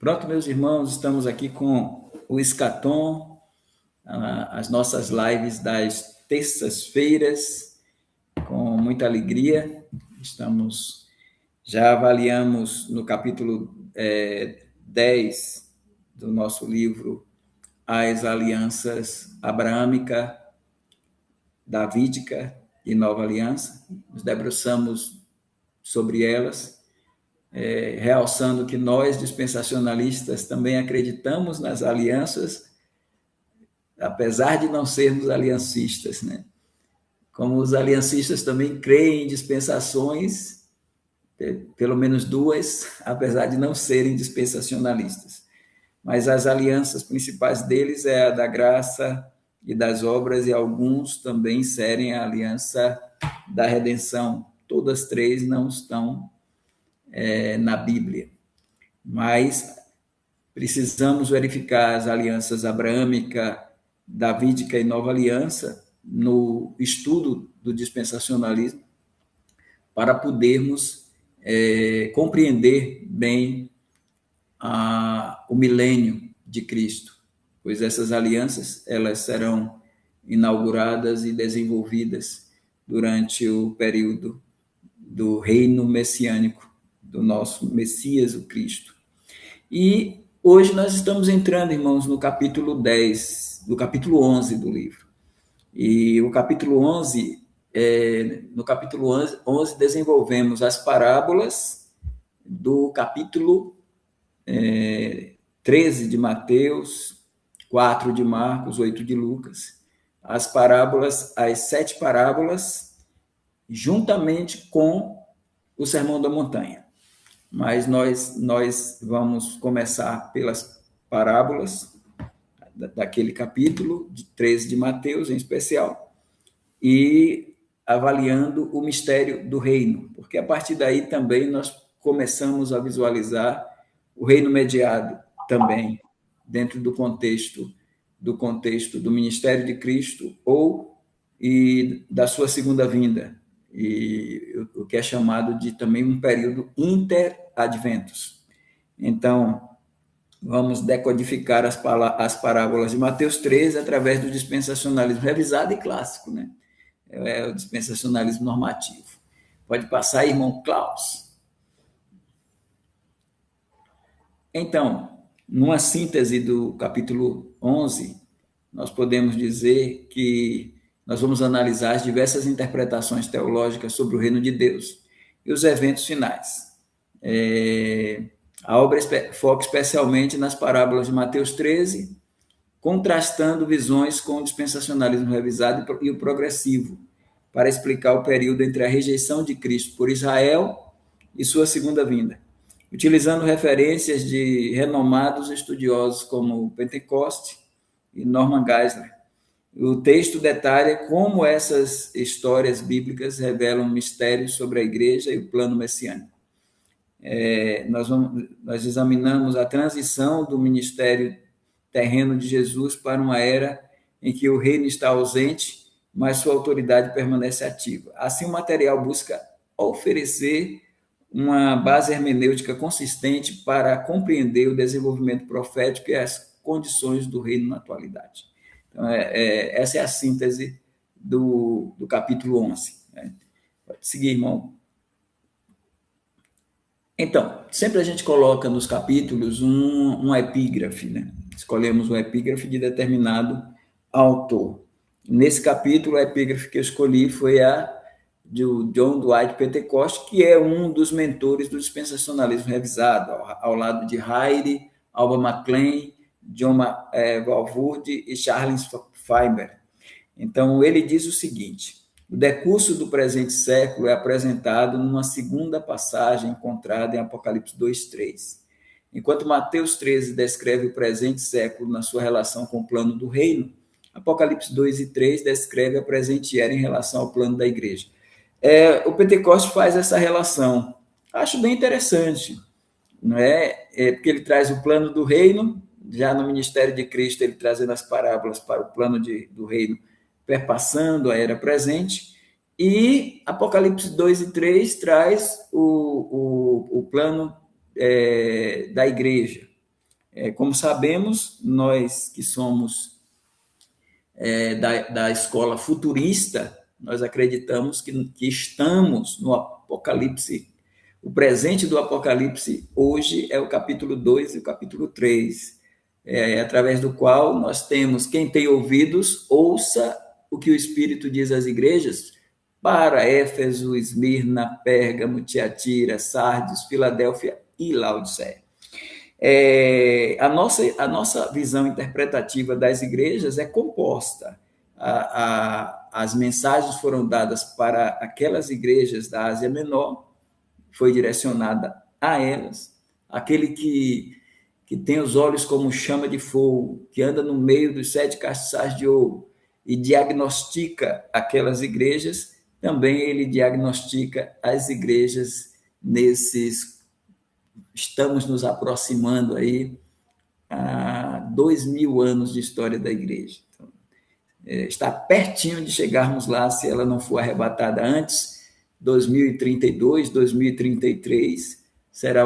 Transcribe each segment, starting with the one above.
Pronto, meus irmãos, estamos aqui com o Escatom, as nossas lives das terças-feiras, com muita alegria. Já avaliamos no capítulo 10 do nosso livro as alianças abraâmica, davídica e nova aliança. Nos debruçamos sobre elas, realçando que nós, dispensacionalistas, também acreditamos nas alianças, apesar de não sermos aliancistas, né? Como os aliancistas também creem em dispensações, pelo menos duas, apesar de não serem dispensacionalistas. Mas as alianças principais deles é a da graça e das obras, e alguns também serem a aliança da redenção. Todas três não estão na Bíblia. Mas precisamos verificar as alianças abraâmica, davídica e nova aliança no estudo do dispensacionalismo para podermos compreender bem o milênio de Cristo, pois essas alianças elas serão inauguradas e desenvolvidas durante o período do reino messiânico do nosso Messias, o Cristo. E hoje nós estamos entrando, irmãos, no capítulo 10, do capítulo 11 do livro. E o capítulo 11, no capítulo 11 desenvolvemos as parábolas do capítulo 13 de Mateus, 4 de Marcos, 8 de Lucas. As as 7 parábolas, juntamente com o Sermão da Montanha. Mas nós vamos começar pelas parábolas daquele capítulo, de 13 de Mateus em especial, e avaliando o mistério do reino, porque a partir daí também nós começamos a visualizar o reino mediado também, dentro do contexto do ministério de Cristo e da sua segunda vinda, e o que é chamado de também um período interadventos. Então, vamos decodificar as parábolas de Mateus 13 através do dispensacionalismo revisado e clássico, né? É o dispensacionalismo normativo. Pode passar, irmão Klaus. Então, numa síntese do capítulo 11, nós podemos dizer que nós vamos analisar as diversas interpretações teológicas sobre o reino de Deus e os eventos finais. A obra foca especialmente nas parábolas de Mateus 13, contrastando visões com o dispensacionalismo revisado e o progressivo, para explicar o período entre a rejeição de Cristo por Israel e sua segunda vinda, utilizando referências de renomados estudiosos como Pentecoste e Norman Geisler. O texto detalha como essas histórias bíblicas revelam mistérios sobre a igreja e o plano messiânico. Nós examinamos a transição do ministério terreno de Jesus para uma era em que o reino está ausente, mas sua autoridade permanece ativa. Assim, o material busca oferecer uma base hermenêutica consistente para compreender o desenvolvimento profético e as condições do reino na atualidade. Então, essa é a síntese do capítulo 11. Né? Pode seguir, irmão. Então, sempre a gente coloca nos capítulos um epígrafe, né? Escolhemos um epígrafe de determinado autor. Nesse capítulo, a epígrafe que eu escolhi foi a de John Dwight Pentecoste, que é um dos mentores do dispensacionalismo revisado, ao lado de Heide, Alba McLean, John Walvoord e Charles Feinberg. Então, ele diz o seguinte: o decurso do presente século é apresentado numa segunda passagem encontrada em Apocalipse 2:3. Enquanto Mateus 13 descreve o presente século na sua relação com o plano do reino, Apocalipse 2:3 descreve a presente era em relação ao plano da igreja. O Pentecoste faz essa relação. Acho bem interessante, não é? Porque ele traz o plano do reino, já no ministério de Cristo, ele trazendo as parábolas para o plano do reino, perpassando a era presente, e Apocalipse 2:3 traz o plano da igreja. Como sabemos, nós que somos da escola futurista, nós acreditamos que estamos no Apocalipse. O presente do Apocalipse hoje é o capítulo 2 e o capítulo 3, através do qual nós temos: quem tem ouvidos, ouça o que o Espírito diz às igrejas, para Éfeso, Esmirna, Pérgamo, Tiatira, Sardes, Filadélfia e Laodiceia. A nossa visão interpretativa das igrejas é composta. As mensagens foram dadas para aquelas igrejas da Ásia Menor, foi direcionada a elas. Aquele que tem os olhos como chama de fogo, que anda no meio dos 7 castiçais de ouro e diagnostica aquelas igrejas, também ele diagnostica as igrejas nesses. Estamos nos aproximando aí a 2000 anos de história da igreja. Então, está pertinho de chegarmos lá, se ela não for arrebatada antes. 2032, 2033 será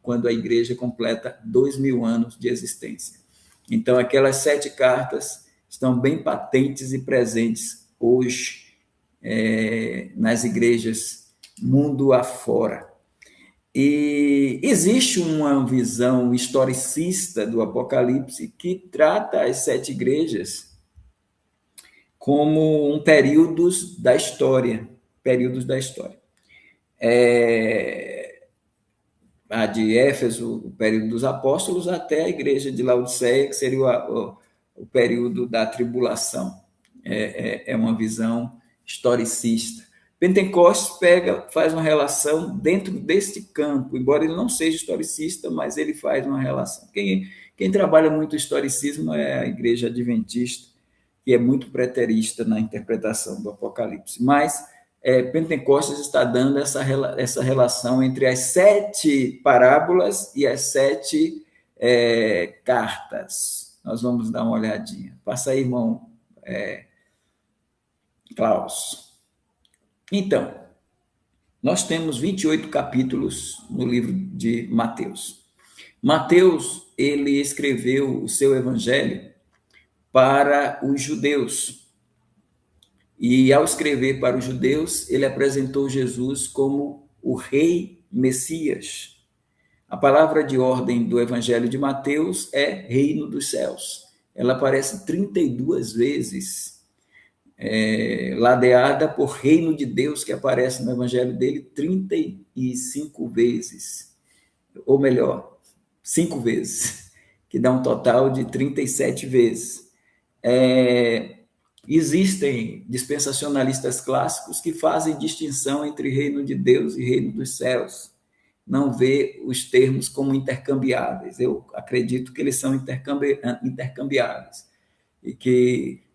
quando a igreja completa 2000 anos de existência. Então, aquelas 7 cartas estão bem patentes e presentes hoje nas igrejas mundo afora. E existe uma visão historicista do Apocalipse que trata as 7 igrejas como períodos da história. A de Éfeso, o período dos apóstolos, até a igreja de Laodiceia, que seria o período da tribulação. É uma visão historicista. Pentecostes faz uma relação dentro deste campo, embora ele não seja historicista, mas ele faz uma relação. Quem trabalha muito o historicismo é a igreja adventista, que é muito preterista na interpretação do Apocalipse. Mas Pentecostes está dando essa relação entre as 7 parábolas e as 7 cartas. Nós vamos dar uma olhadinha. Passa aí, irmão Klaus. Então, nós temos 28 capítulos no livro de Mateus. Mateus, ele escreveu o seu evangelho para os judeus. E ao escrever para os judeus, ele apresentou Jesus como o rei Messias. A palavra de ordem do evangelho de Mateus é reino dos céus. Ela aparece 32 vezes. Ladeada por reino de Deus, que aparece no evangelho dele 35 vezes, ou melhor, 5 vezes, que dá um total de 37 vezes. Existem dispensacionalistas clássicos que fazem distinção entre reino de Deus e reino dos céus, não vê os termos como intercambiáveis. Eu acredito que eles são intercambiáveis, e que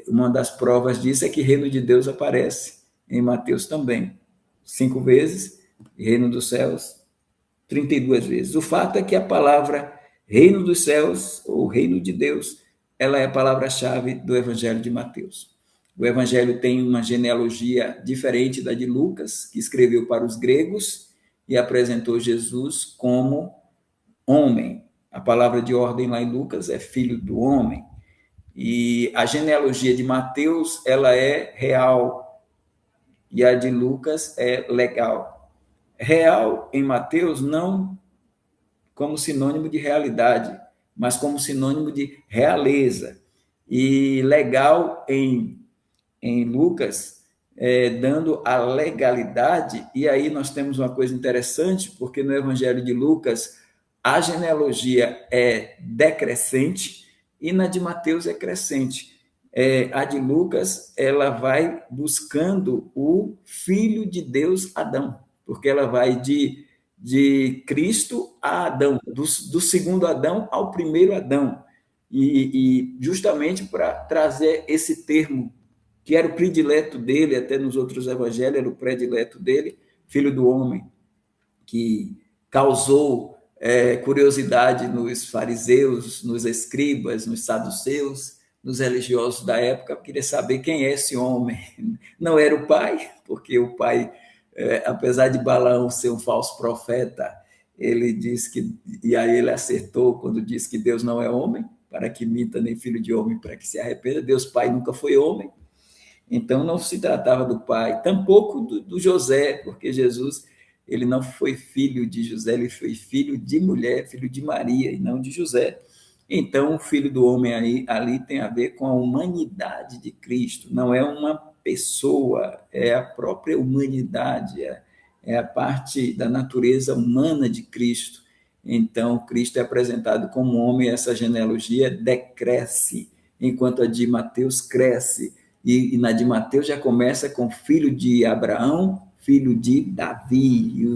uma das provas disso é que reino de Deus aparece em Mateus também, 5 vezes, e reino dos céus, 32 vezes. O fato é que a palavra reino dos céus, ou reino de Deus, ela é a palavra-chave do evangelho de Mateus. O evangelho tem uma genealogia diferente da de Lucas, que escreveu para os gregos e apresentou Jesus como homem. A palavra de ordem lá em Lucas é filho do homem. E a genealogia de Mateus, ela é real, e a de Lucas é legal. Real em Mateus não como sinônimo de realidade, mas como sinônimo de realeza. E legal em Lucas, dando a legalidade. E aí nós temos uma coisa interessante, porque no evangelho de Lucas a genealogia é decrescente, e na de Mateus é crescente. A de Lucas, ela vai buscando o Filho de Deus, Adão, porque ela vai de Cristo a Adão, do segundo Adão ao primeiro Adão, e justamente para trazer esse termo, que era o predileto dele, até nos outros evangelhos era o predileto dele, filho do homem, que causou curiosidade nos fariseus, nos escribas, nos saduceus, nos religiosos da época. Queria saber quem é esse homem. Não era o pai, porque o pai, apesar de Balaão ser um falso profeta, ele diz que, e aí ele acertou quando diz que Deus não é homem, para que minta, nem filho de homem, para que se arrependa. Deus Pai nunca foi homem, então não se tratava do pai, tampouco do José, porque Jesus ele não foi filho de José, ele foi filho de mulher, filho de Maria e não de José. Então o filho do homem ali tem a ver com a humanidade de Cristo, não é uma pessoa, é a própria humanidade, é a parte da natureza humana de Cristo. Então Cristo é apresentado como homem, essa genealogia decresce, enquanto a de Mateus cresce. E na de Mateus já começa com filho de Abraão, filho de Davi, e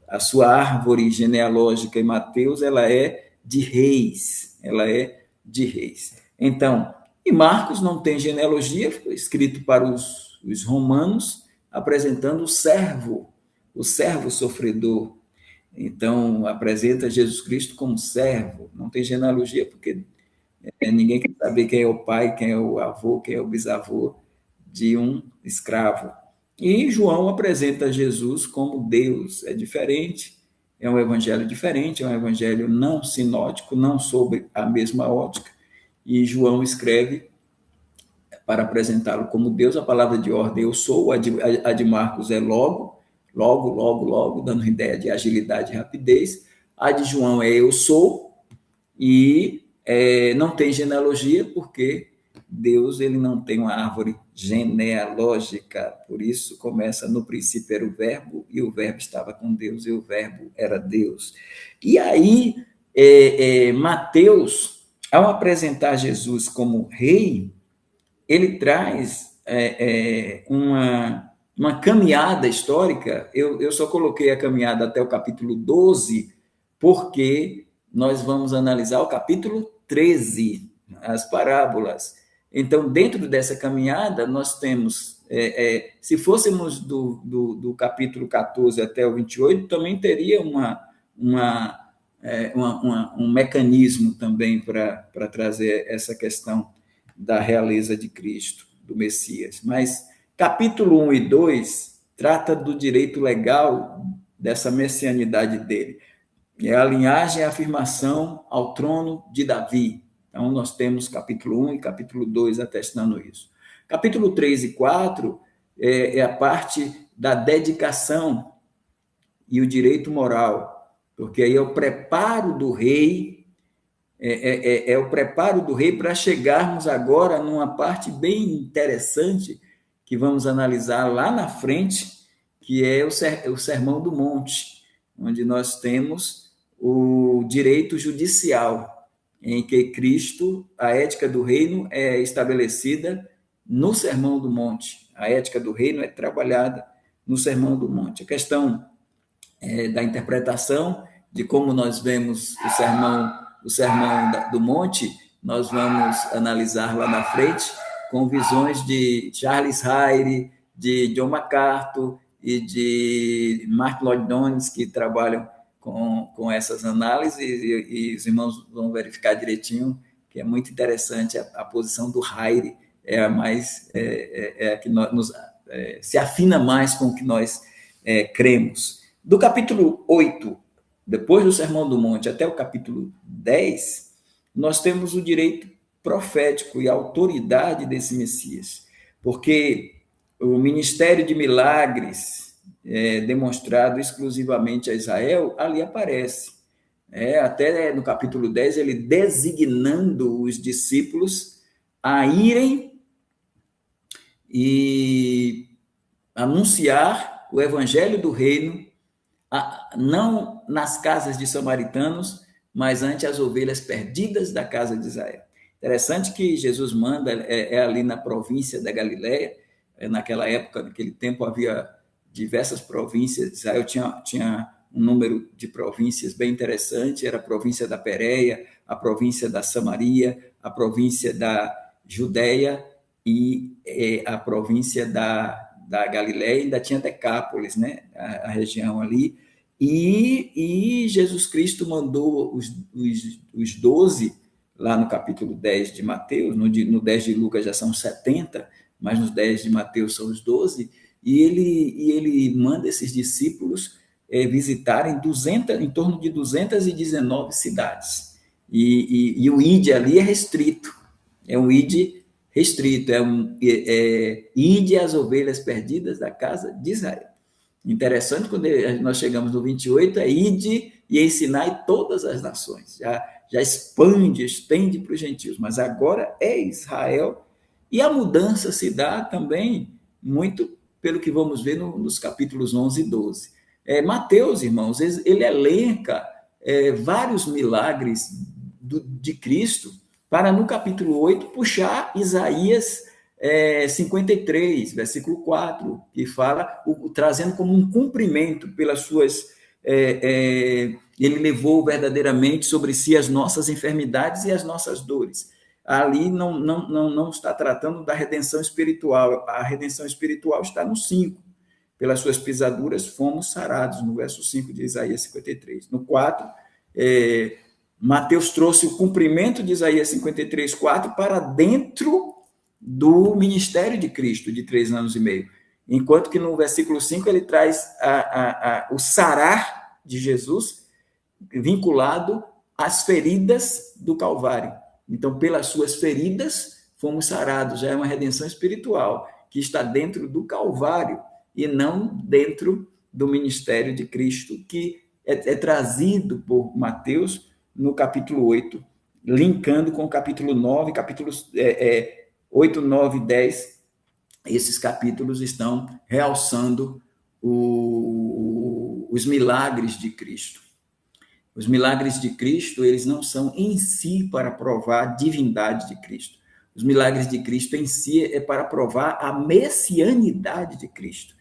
a sua árvore genealógica em Mateus, ela é de reis, ela é de reis. Então, e Marcos não tem genealogia, foi escrito para os romanos, apresentando o servo sofredor. Então, apresenta Jesus Cristo como servo, não tem genealogia, porque ninguém quer saber quem é o pai, quem é o avô, quem é o bisavô de um escravo. E João apresenta Jesus como Deus. É diferente, é um evangelho diferente, é um evangelho não sinótico, não sob a mesma ótica. E João escreve para apresentá-lo como Deus. A palavra de ordem eu sou, a de Marcos é logo, logo, logo, logo, dando ideia de agilidade e rapidez. A de João é eu sou, e não tem genealogia, porque Deus ele não tem uma árvore genealógica, por isso começa no princípio era o verbo, e o verbo estava com Deus, e o verbo era Deus. E aí, Mateus, ao apresentar Jesus como rei, ele traz uma caminhada histórica. Eu só coloquei a caminhada até o capítulo 12, porque nós vamos analisar o capítulo 13, as parábolas. Então, dentro dessa caminhada, nós temos, se fôssemos do capítulo 14 até o 28, também teria um mecanismo também para trazer essa questão da realeza de Cristo, do Messias. Mas capítulo 1 e 2 trata do direito legal dessa messianidade dele. É a linhagem e a afirmação ao trono de Davi. Então, nós temos capítulo 1 e capítulo 2 atestando isso. Capítulo 3 e 4 é a parte da dedicação e o direito moral, porque aí é o preparo do rei, o preparo do rei para chegarmos agora numa parte bem interessante que vamos analisar lá na frente, que é o Sermão do Monte, onde nós temos o direito judicial, em que Cristo, a ética do reino é estabelecida no Sermão do Monte. A ética do reino é trabalhada no Sermão do Monte. A questão da interpretação, de como nós vemos o sermão do Monte, nós vamos analisar lá na frente, com visões de Charles Hayre, de John MacArthur e de Martin Lloyd-Jones, que trabalham com essas análises, e os irmãos vão verificar direitinho, que é muito interessante a posição do Hayre, é a que se afina mais com o que nós cremos. Do capítulo 8, depois do Sermão do Monte, até o capítulo 10, nós temos o direito profético e a autoridade desse Messias, porque o ministério de milagres demonstrado exclusivamente a Israel, ali aparece. Até no capítulo 10, ele designando os discípulos a irem e anunciar o evangelho do reino, não nas casas de samaritanos, mas ante as ovelhas perdidas da casa de Israel. Interessante que Jesus manda, ali na província da Galileia, naquela época, naquele tempo, havia diversas províncias, Israel tinha um número de províncias bem interessante, era a província da Pérea, a província da Samaria, a província da Judéia e a província da Galileia, ainda tinha Decápolis, né? A região ali, e Jesus Cristo mandou os 12, lá no capítulo 10 de Mateus, no 10 de Lucas já são 70, mas nos 10 de Mateus são os 12, e ele manda esses discípulos visitarem em torno de 219 cidades. E o ID ali é restrito, é um ID restrito, ID as ovelhas perdidas da casa de Israel. Interessante, quando nós chegamos no 28, é ide e ensinai todas as nações. Já expande, estende para os gentios. Mas agora é Israel. E a mudança se dá também muito pelo que vamos ver nos capítulos 11 e 12. Mateus, irmãos, ele elenca vários milagres de Cristo para, no capítulo 8, puxar Isaías 53, versículo 4, que fala, trazendo como um cumprimento pelas suas... ele levou verdadeiramente sobre si as nossas enfermidades e as nossas dores. Ali não está tratando da redenção espiritual. A redenção espiritual está no 5. Pelas suas pisaduras fomos sarados, no verso 5 de Isaías 53. No 4, Mateus trouxe o cumprimento de Isaías 53, 4 para dentro do ministério de Cristo, de 3 anos e meio. Enquanto que no versículo 5 ele traz o sarar de Jesus vinculado às feridas do Calvário. Então, pelas suas feridas, fomos sarados. Já é uma redenção espiritual que está dentro do Calvário e não dentro do ministério de Cristo, que é trazido por Mateus no capítulo 8, linkando com o capítulo 9, capítulos 8, 9 e 10. Esses capítulos estão realçando os milagres de Cristo. Os milagres de Cristo, eles não são em si para provar a divindade de Cristo. Os milagres de Cristo em si é para provar a messianidade de Cristo.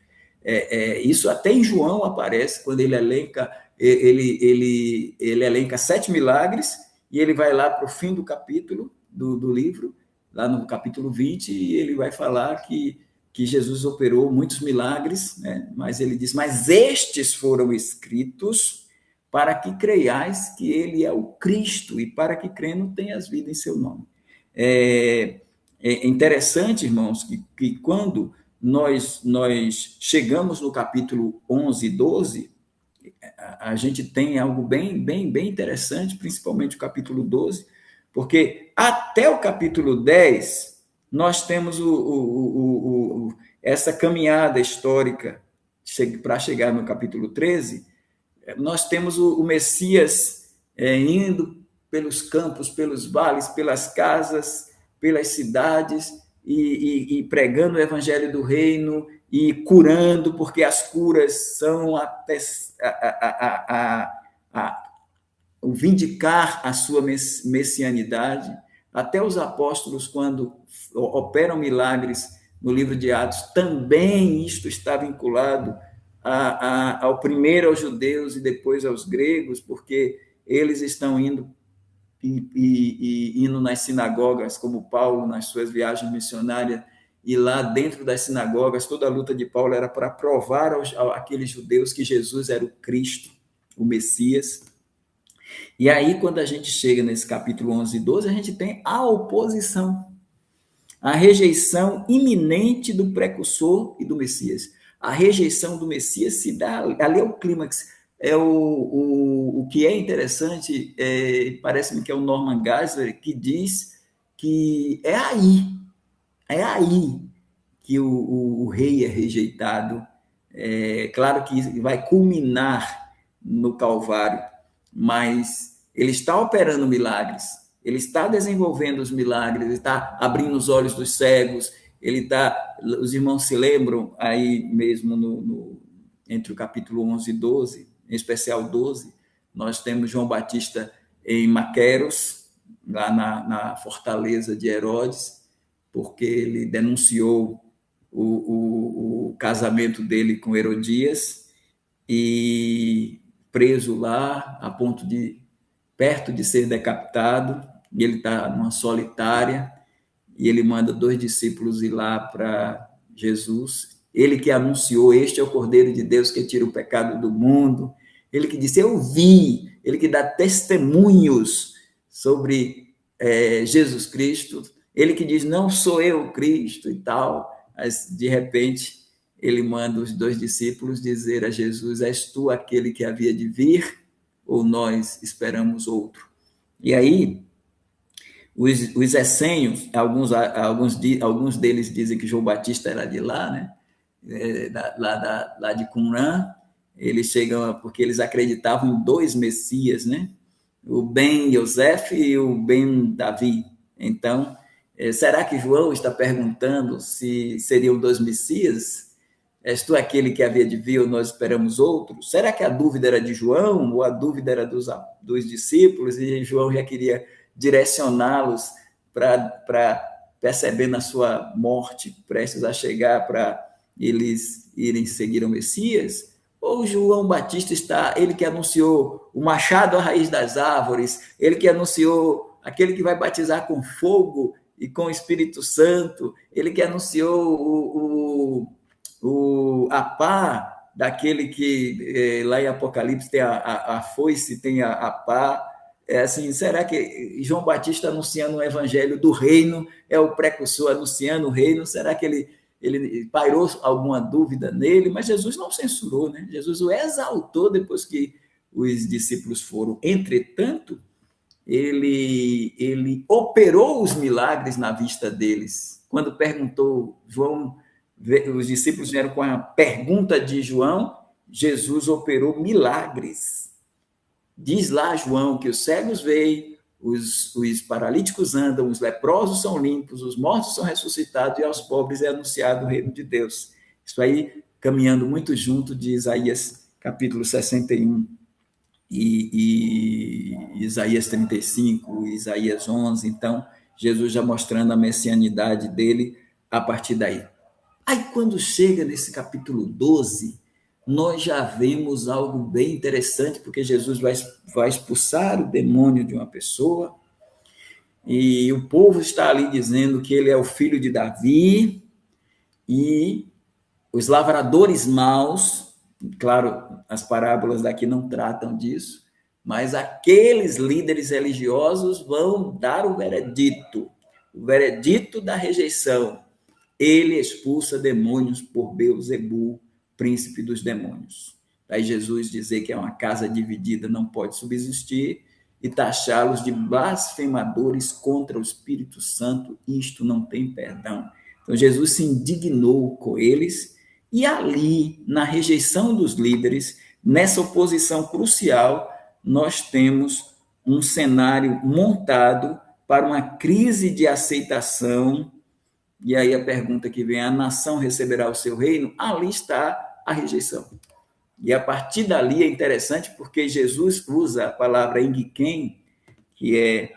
Isso até em João aparece, quando ele elenca, ele elenca 7 milagres, e ele vai lá para o fim do capítulo do livro, lá no capítulo 20, e ele vai falar que Jesus operou muitos milagres, né? Mas ele diz, mas estes foram escritos para que creiais que ele é o Cristo, e para que crendo tenhas vida em seu nome. É interessante, irmãos, que quando nós chegamos no capítulo 11 e 12, a gente tem algo bem interessante, principalmente o capítulo 12, porque até o capítulo 10, nós temos essa caminhada histórica para chegar no capítulo 13, nós temos o Messias indo pelos campos, pelos vales, pelas casas, pelas cidades, e pregando o evangelho do reino, e curando, porque as curas são o vindicar a sua messianidade. Até os apóstolos, quando operam milagres no livro de Atos, também isto está vinculado ao primeiro aos judeus e depois aos gregos, porque eles estão indo nas sinagogas, como Paulo nas suas viagens missionárias, e lá dentro das sinagogas, toda a luta de Paulo era para provar àqueles judeus que Jesus era o Cristo, o Messias. E aí, quando a gente chega nesse capítulo 11 e 12, a gente tem a oposição, a rejeição iminente do precursor e do Messias. A rejeição do Messias se dá, ali é o clímax. O que é interessante, parece-me que é o Norman Geisler, que diz que é aí que o rei é rejeitado. Claro que vai culminar no Calvário, mas ele está operando milagres, ele está desenvolvendo os milagres, ele está abrindo os olhos dos cegos, os irmãos se lembram aí mesmo entre o capítulo 11 e 12, em especial 12, nós temos João Batista em Maqueros, lá na fortaleza de Herodes, porque ele denunciou o casamento dele com Herodias, e preso lá, a ponto de, perto de ser decapitado, e ele está numa solitária, e ele manda 2 discípulos ir lá para Jesus, ele que anunciou, este é o Cordeiro de Deus que tira o pecado do mundo, ele que disse, eu vi, ele que dá testemunhos sobre Jesus Cristo, ele que diz, não sou eu Cristo e tal, mas de repente ele manda os 2 discípulos dizer a Jesus: és tu aquele que havia de vir, ou nós esperamos outro? E aí, os essênios, alguns deles dizem que João Batista era de lá, né? Lá de Qumran. Eles chegam porque eles acreditavam em 2 Messias, né? O Ben Yosef e o Ben Davi. Então, será que João está perguntando se seriam 2 Messias? És tu aquele que havia de vir ou nós esperamos outro? Será que a dúvida era de João ou a dúvida era dos discípulos e João já queria direcioná-los para perceber na sua morte prestes a chegar para eles irem seguir o Messias? Ou João Batista está, ele que anunciou o machado à raiz das árvores, ele que anunciou aquele que vai batizar com fogo e com o Espírito Santo, ele que anunciou a pá daquele que lá em Apocalipse tem a foice, tem a pá. Assim, será que João Batista anunciando o evangelho do reino é o precursor anunciando o reino? Será que ele pairou alguma dúvida nele? Mas Jesus não censurou, né? Jesus o exaltou depois que os discípulos foram. Entretanto, ele operou os milagres na vista deles. Quando perguntou, os discípulos vieram com a pergunta de João, Jesus operou milagres. Diz lá João que os cegos veem, os paralíticos andam, os leprosos são limpos, os mortos são ressuscitados e aos pobres é anunciado o reino de Deus. Isso aí caminhando muito junto de Isaías capítulo 61 e Isaías 35, Isaías 11. Então, Jesus já mostrando a messianidade dele a partir daí. Aí, quando chega nesse capítulo 12, nós já vemos algo bem interessante, porque Jesus vai expulsar o demônio de uma pessoa, e o povo está ali dizendo que ele é o filho de Davi, e os lavradores maus, claro, as parábolas daqui não tratam disso, mas aqueles líderes religiosos vão dar o veredito da rejeição. Ele expulsa demônios por Beelzebul, príncipe dos demônios. Aí Jesus dizer que é uma casa dividida não pode subsistir e taxá-los de blasfemadores contra o Espírito Santo, isto não tem perdão. Então Jesus se indignou com eles e ali, na rejeição dos líderes, nessa oposição crucial, nós temos um cenário montado para uma crise de aceitação. E aí a pergunta que vem: a nação receberá o seu reino? Ali está a rejeição. E a partir dali é interessante porque Jesus usa a palavra Engiken, que é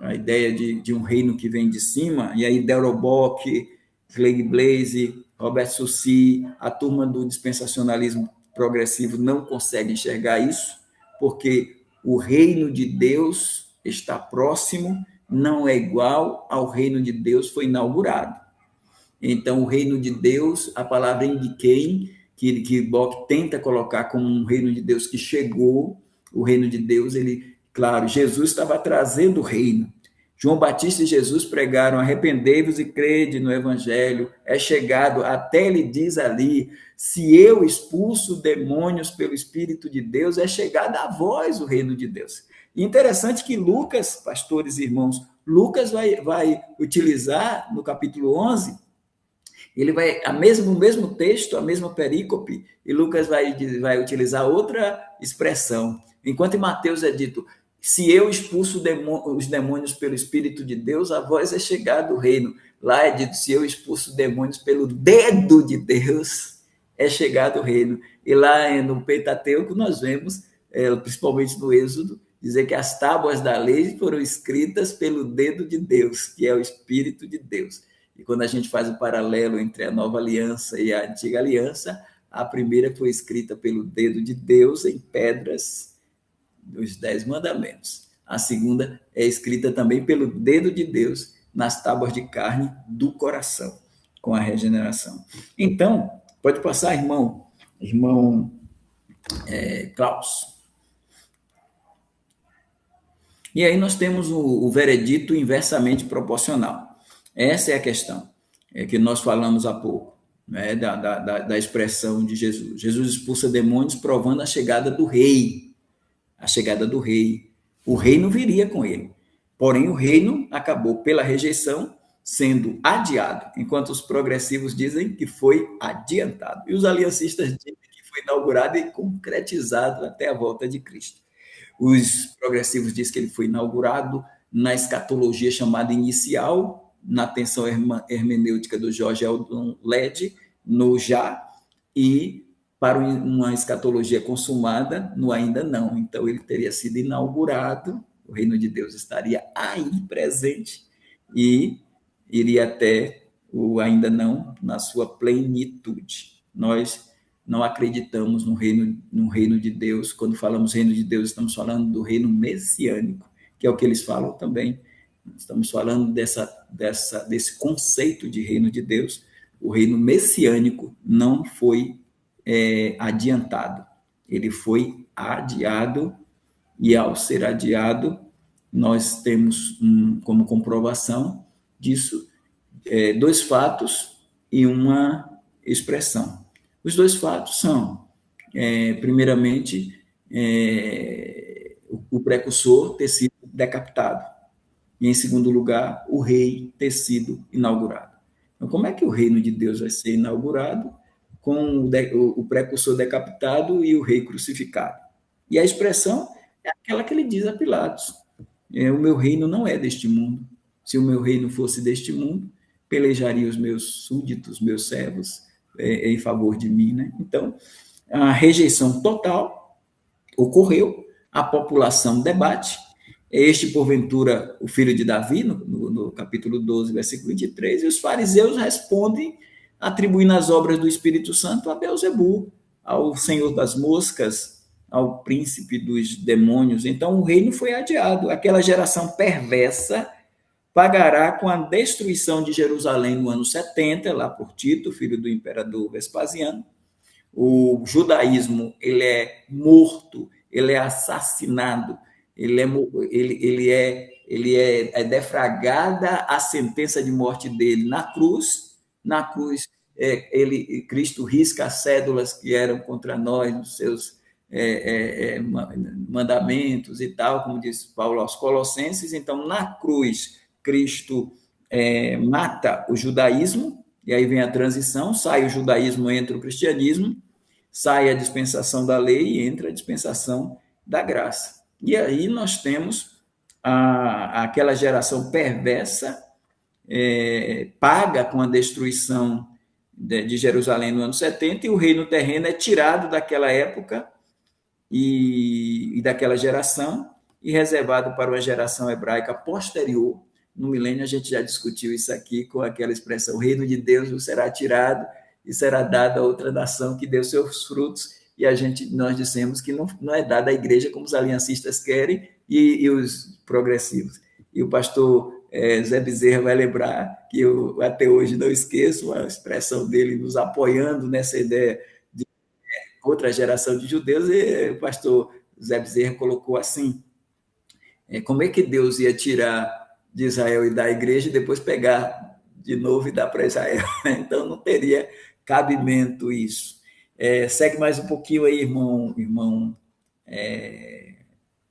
a ideia de um reino que vem de cima, e aí Del Bock, Clegg Blaze, Robert Sussi, a turma do dispensacionalismo progressivo não consegue enxergar isso, porque o reino de Deus está próximo, não é igual ao reino de Deus foi inaugurado. Então, o reino de Deus, a palavra indiquem, que Bock tenta colocar como um reino de Deus que chegou, o reino de Deus, claro, Jesus estava trazendo o reino. João Batista e Jesus pregaram: arrependei-vos e crede no evangelho, é chegado, até ele diz ali, se eu expulso demônios pelo Espírito de Deus, é chegado a vós o reino de Deus. E interessante que Lucas, pastores e irmãos, Lucas vai utilizar no capítulo 11, ele vai, o mesmo texto, a mesma perícope, e Lucas vai utilizar outra expressão. Enquanto em Mateus é dito: se eu expulso os demônios pelo Espírito de Deus, a vós é chegado o reino. Lá é dito: se eu expulso demônios pelo dedo de Deus, é chegado o reino. E lá no Pentateuco nós vemos, principalmente no Êxodo, dizer que as tábuas da lei foram escritas pelo dedo de Deus, que é o Espírito de Deus. E quando a gente faz o paralelo entre a nova aliança e a antiga aliança, a primeira foi escrita pelo dedo de Deus em pedras dos 10 mandamentos. A segunda é escrita também pelo dedo de Deus nas tábuas de carne do coração, com a regeneração. Então, pode passar, irmão Klaus. E aí nós temos o veredito inversamente proporcional. Essa é a questão que nós falamos há pouco. né, da expressão de Jesus. Jesus expulsa demônios provando a chegada do rei. A chegada do rei. O reino viria com ele. Porém, o reino acabou pela rejeição sendo adiado, enquanto os progressivos dizem que foi adiantado. E os aliancistas dizem que foi inaugurado e concretizado até a volta de Cristo. Os progressivos dizem que ele foi inaugurado na escatologia chamada inicial, na tensão hermenêutica do George Eldon Led, no já, e para uma escatologia consumada no ainda não. Então, ele teria sido inaugurado, o reino de Deus estaria aí presente e iria até o ainda não na sua plenitude. Nós não acreditamos no reino de Deus. Quando falamos reino de Deus, estamos falando do reino messiânico, que é o que eles falam também. Estamos falando desse conceito de reino de Deus. O reino messiânico não foi adiantado. Ele foi adiado, e ao ser adiado, nós temos como comprovação disso dois fatos e uma expressão. Os dois fatos são, primeiramente, o precursor ter sido decapitado, e, em segundo lugar, o rei ter sido inaugurado. Então, como é que o reino de Deus vai ser inaugurado com o precursor decapitado e o rei crucificado? E a expressão é aquela que ele diz a Pilatos: o meu reino não é deste mundo. Se o meu reino fosse deste mundo, pelejaria os meus súditos, meus servos, em favor de mim, né? Então, a rejeição total ocorreu, a população debate. Este, porventura, o filho de Davi, no capítulo 12, versículo 23, e os fariseus respondem, atribuindo as obras do Espírito Santo a Beelzebul, ao senhor das moscas, ao príncipe dos demônios. Então, o reino foi adiado. Aquela geração perversa pagará com a destruição de Jerusalém no ano 70, lá por Tito, filho do imperador Vespasiano. O judaísmo, ele é morto, ele é assassinado, é defragada a sentença de morte dele na cruz. Na cruz, Cristo risca as cédulas que eram contra nós, nos seus mandamentos e tal, como diz Paulo aos Colossenses. Então, na cruz, Cristo mata o judaísmo, e aí vem a transição, sai o judaísmo, entra o cristianismo, sai a dispensação da lei e entra a dispensação da graça. E aí nós temos aquela geração perversa, paga com a destruição de Jerusalém no ano 70, e o reino terreno é tirado daquela época e daquela geração e reservado para uma geração hebraica posterior. No milênio a gente já discutiu isso aqui com aquela expressão: o reino de Deus será tirado e será dado a outra nação que deu seus frutos. E nós dissemos que não é dado à igreja como os aliancistas querem e os progressivos. E o pastor Zé Bezerra vai lembrar que eu até hoje não esqueço a expressão dele nos apoiando nessa ideia de outra geração de judeus, e o pastor Zé Bezerra colocou assim: como é que Deus ia tirar de Israel e da igreja e depois pegar de novo e dar para Israel? Então não teria cabimento isso. Segue mais um pouquinho aí, irmão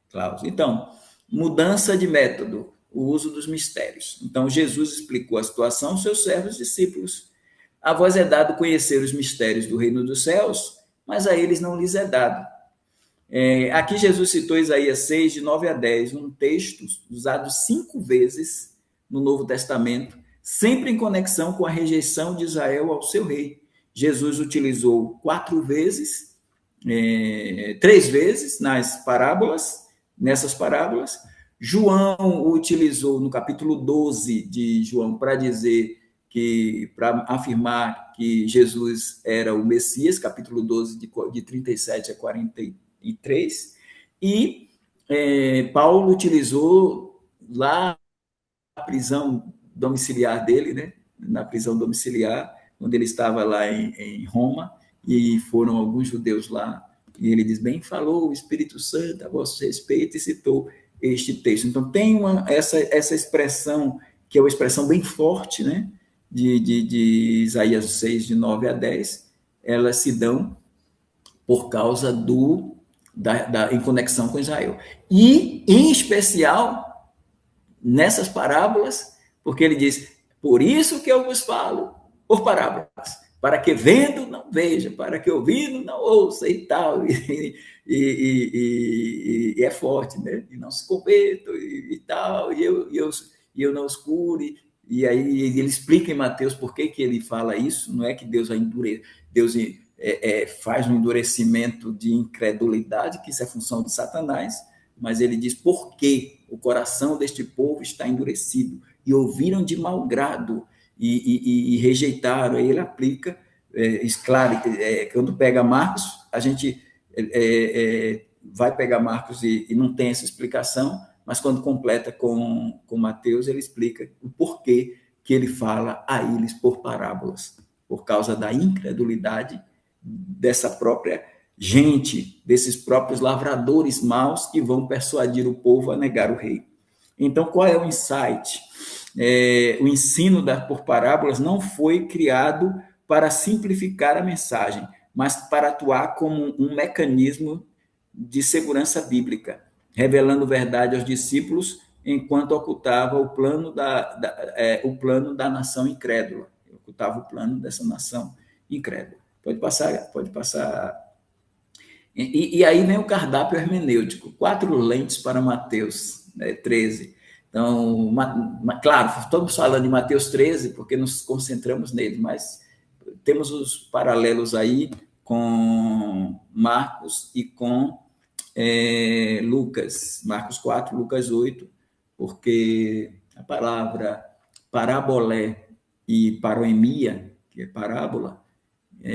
Klaus. Então, mudança de método, o uso dos mistérios. Então, Jesus explicou a situação aos seus servos discípulos. A vós é dado conhecer os mistérios do reino dos céus, mas a eles não lhes é dado. Aqui Jesus citou Isaías 6, de 9 a 10, um texto usado 5 vezes no Novo Testamento, sempre em conexão com a rejeição de Israel ao seu rei. Jesus utilizou 4 vezes, 3 vezes nessas parábolas. João utilizou no capítulo 12 de João para afirmar que Jesus era o Messias, capítulo 12, de 37 a 43. E Paulo utilizou lá na prisão domiciliar dele, né? Na prisão domiciliar, quando ele estava lá em Roma, e foram alguns judeus lá, e ele diz: bem falou o Espírito Santo a vosso respeito, e citou este texto. Então tem essa expressão, que é uma expressão bem forte, né? de Isaías 6, de 9 a 10, elas se dão por causa em conexão com Israel. E, em especial, nessas parábolas, porque ele diz, por isso que eu vos falo, por parábolas, para que vendo não veja, para que ouvindo não ouça e tal, e é forte, né? E não se convertam e tal, e eu não os cure. E aí ele explica em Mateus por que ele fala isso, não é que Deus vai endurecer, Deus faz um endurecimento de incredulidade, que isso é função de Satanás, mas ele diz por que o coração deste povo está endurecido, e ouviram de mau grado, e rejeitaram. Aí ele aplica, claro, quando pega Marcos, a gente vai pegar Marcos e não tem essa explicação, mas quando completa com Mateus, ele explica o porquê que ele fala a eles por parábolas, por causa da incredulidade dessa própria gente, desses próprios lavradores maus que vão persuadir o povo a negar o rei. Então, qual é o insight? O ensino por parábolas não foi criado para simplificar a mensagem, mas para atuar como um mecanismo de segurança bíblica, revelando verdade aos discípulos enquanto ocultava o plano da nação incrédula, ocultava o plano dessa nação incrédula. Pode passar. E aí vem o cardápio hermenêutico, 4 lentes para Mateus 13. Então, claro, estamos falando de Mateus 13 porque nos concentramos nele, mas temos os paralelos aí com Marcos e com Lucas, Marcos 4, Lucas 8, porque a palavra parabolé e paroemia, que é parábola,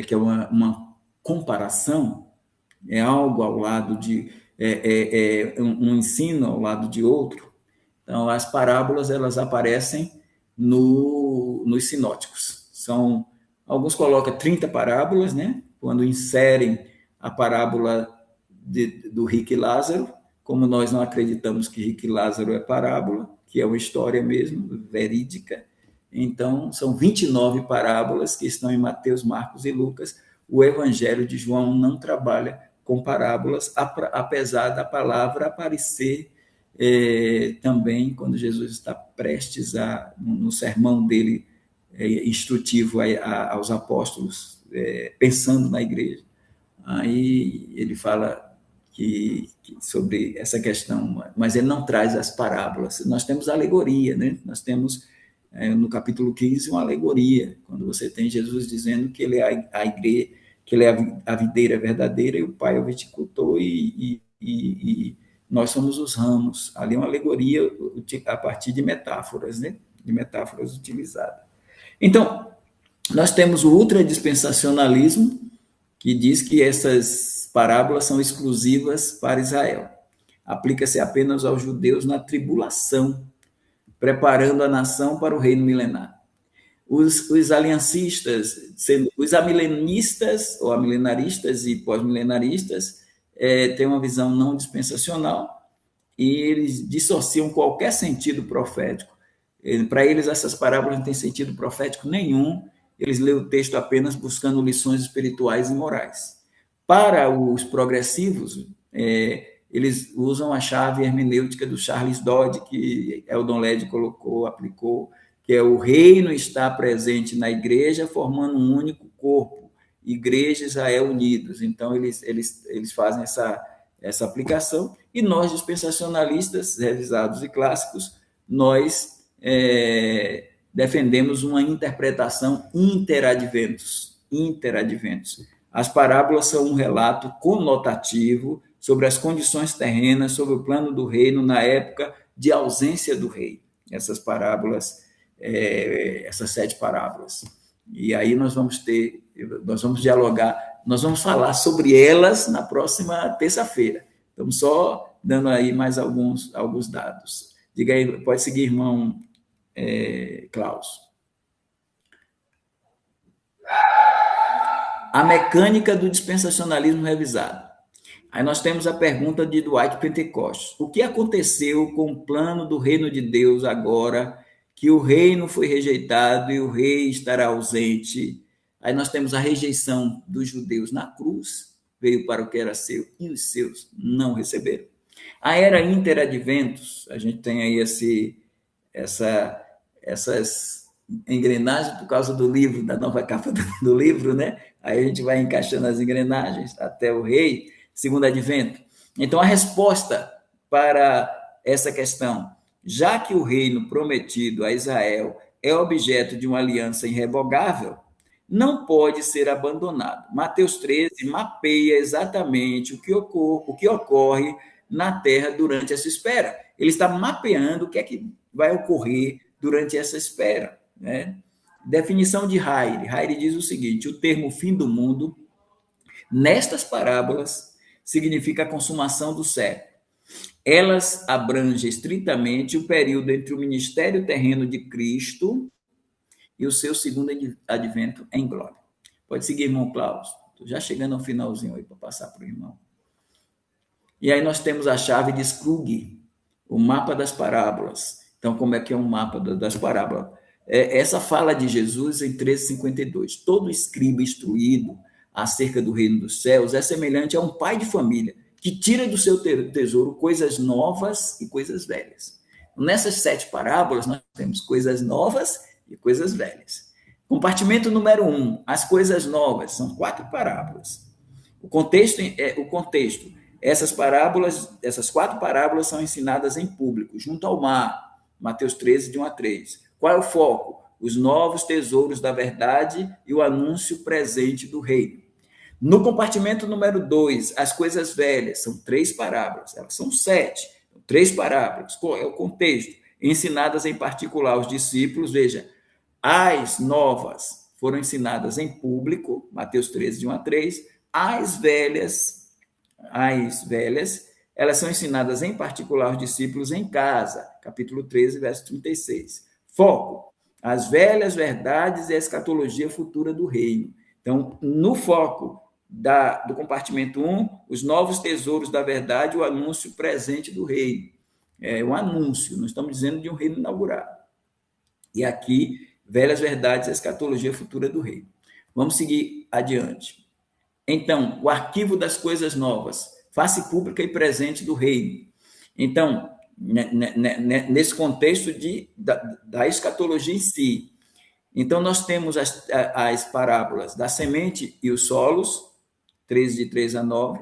que é uma comparação, é algo ao lado de um ensino ao lado de outro. Então, as parábolas elas aparecem nos sinóticos. Alguns colocam 30 parábolas, né? Quando inserem a parábola do rico e Lázaro, como nós não acreditamos que rico e Lázaro é parábola, que é uma história mesmo, verídica. Então, são 29 parábolas que estão em Mateus, Marcos e Lucas. O Evangelho de João não trabalha com parábolas, apesar da palavra aparecer também quando Jesus está prestes no sermão dele instrutivo aos apóstolos, pensando na igreja. Aí ele fala sobre essa questão, mas ele não traz as parábolas. Nós temos alegoria, né? Nós temos no capítulo 15 uma alegoria, quando você tem Jesus dizendo que ele é a igreja, que ele é a videira verdadeira e o Pai é o viticultor e nós somos os ramos. Ali é uma alegoria a partir de metáforas, né? De metáforas utilizadas. Então, nós temos o ultradispensacionalismo, que diz que essas parábolas são exclusivas para Israel. Aplica-se apenas aos judeus na tribulação, preparando a nação para o reino milenar. Os aliancistas, sendo os amilenistas, ou amilenaristas e pós-milenaristas, têm uma visão não dispensacional e eles dissociam qualquer sentido profético. Para eles, essas parábolas não têm sentido profético nenhum, eles lêem o texto apenas buscando lições espirituais e morais. Para os progressivos, eles usam a chave hermenêutica do Charles Dodd, que Eldon Led aplicou, que é o reino está presente na igreja, formando um único corpo, igreja e Israel unidos. Então, eles fazem essa aplicação, e nós, dispensacionalistas, revisados e clássicos, nós defendemos uma interpretação interadventus. As parábolas são um relato conotativo sobre as condições terrenas, sobre o plano do reino na época de ausência do rei. Essas parábolas, essas 7 parábolas. E aí nós vamos dialogar, nós vamos falar sobre elas na próxima terça-feira. Estamos só dando aí mais alguns dados. Diga aí, pode seguir, irmão Klaus. A mecânica do dispensacionalismo revisado. Aí nós temos a pergunta de Dwight Pentecost. O que aconteceu com o plano do reino de Deus agora que o reino foi rejeitado e o rei estará ausente. Aí nós temos a rejeição dos judeus na cruz, veio para o que era seu e os seus não receberam. A era interadventos, a gente tem aí essas engrenagens por causa do livro, da nova capa do livro, né? Aí a gente vai encaixando as engrenagens até o rei, segundo advento. Então, a resposta para essa questão, já que o reino prometido a Israel é objeto de uma aliança irrevogável, não pode ser abandonado. Mateus 13 mapeia exatamente o que ocorre na terra durante essa espera. Ele está mapeando o que é que vai ocorrer durante essa espera. Né? Definição de Hayre. Hayre diz o seguinte: o termo fim do mundo, nestas parábolas, significa a consumação do século. Elas abrangem estritamente o período entre o ministério terreno de Cristo e o seu segundo advento em glória. Pode seguir, irmão Klaus. Estou já chegando ao finalzinho aí para passar para o irmão. E aí nós temos a chave de Scrooge, o mapa das parábolas. Então, como é que é um mapa das parábolas? Essa fala de Jesus em 13:52. Todo escriba instruído acerca do reino dos céus é semelhante a um pai de família que tira do seu tesouro coisas novas e coisas velhas. Nessas 7 parábolas, nós temos coisas novas e coisas velhas. Compartimento número 1, as coisas novas, são 4 parábolas. O contexto. Essas 4 parábolas são ensinadas em público, junto ao mar, Mateus 13, de 1 a 3. Qual é o foco? Os novos tesouros da verdade e o anúncio presente do reino. No compartimento número 2, as coisas velhas, são 3 parábolas, elas são 7, 3 parábolas. Qual é o contexto? Ensinadas em particular aos discípulos, veja, as novas foram ensinadas em público, Mateus 13, de 1 a 3, as velhas, elas são ensinadas em particular aos discípulos em casa, capítulo 13, verso 36. Foco, as velhas verdades e a escatologia futura do reino. Então, no foco do compartimento 1, os novos tesouros da verdade, o anúncio presente do reino. É um anúncio, não estamos dizendo de um reino inaugurado. E aqui, velhas verdades e a escatologia futura do reino. Vamos seguir adiante. Então, o arquivo das coisas novas, face pública e presente do reino. Então, nesse contexto da escatologia em si. Então, nós temos as parábolas da semente e os solos, 13, de 3 a 9.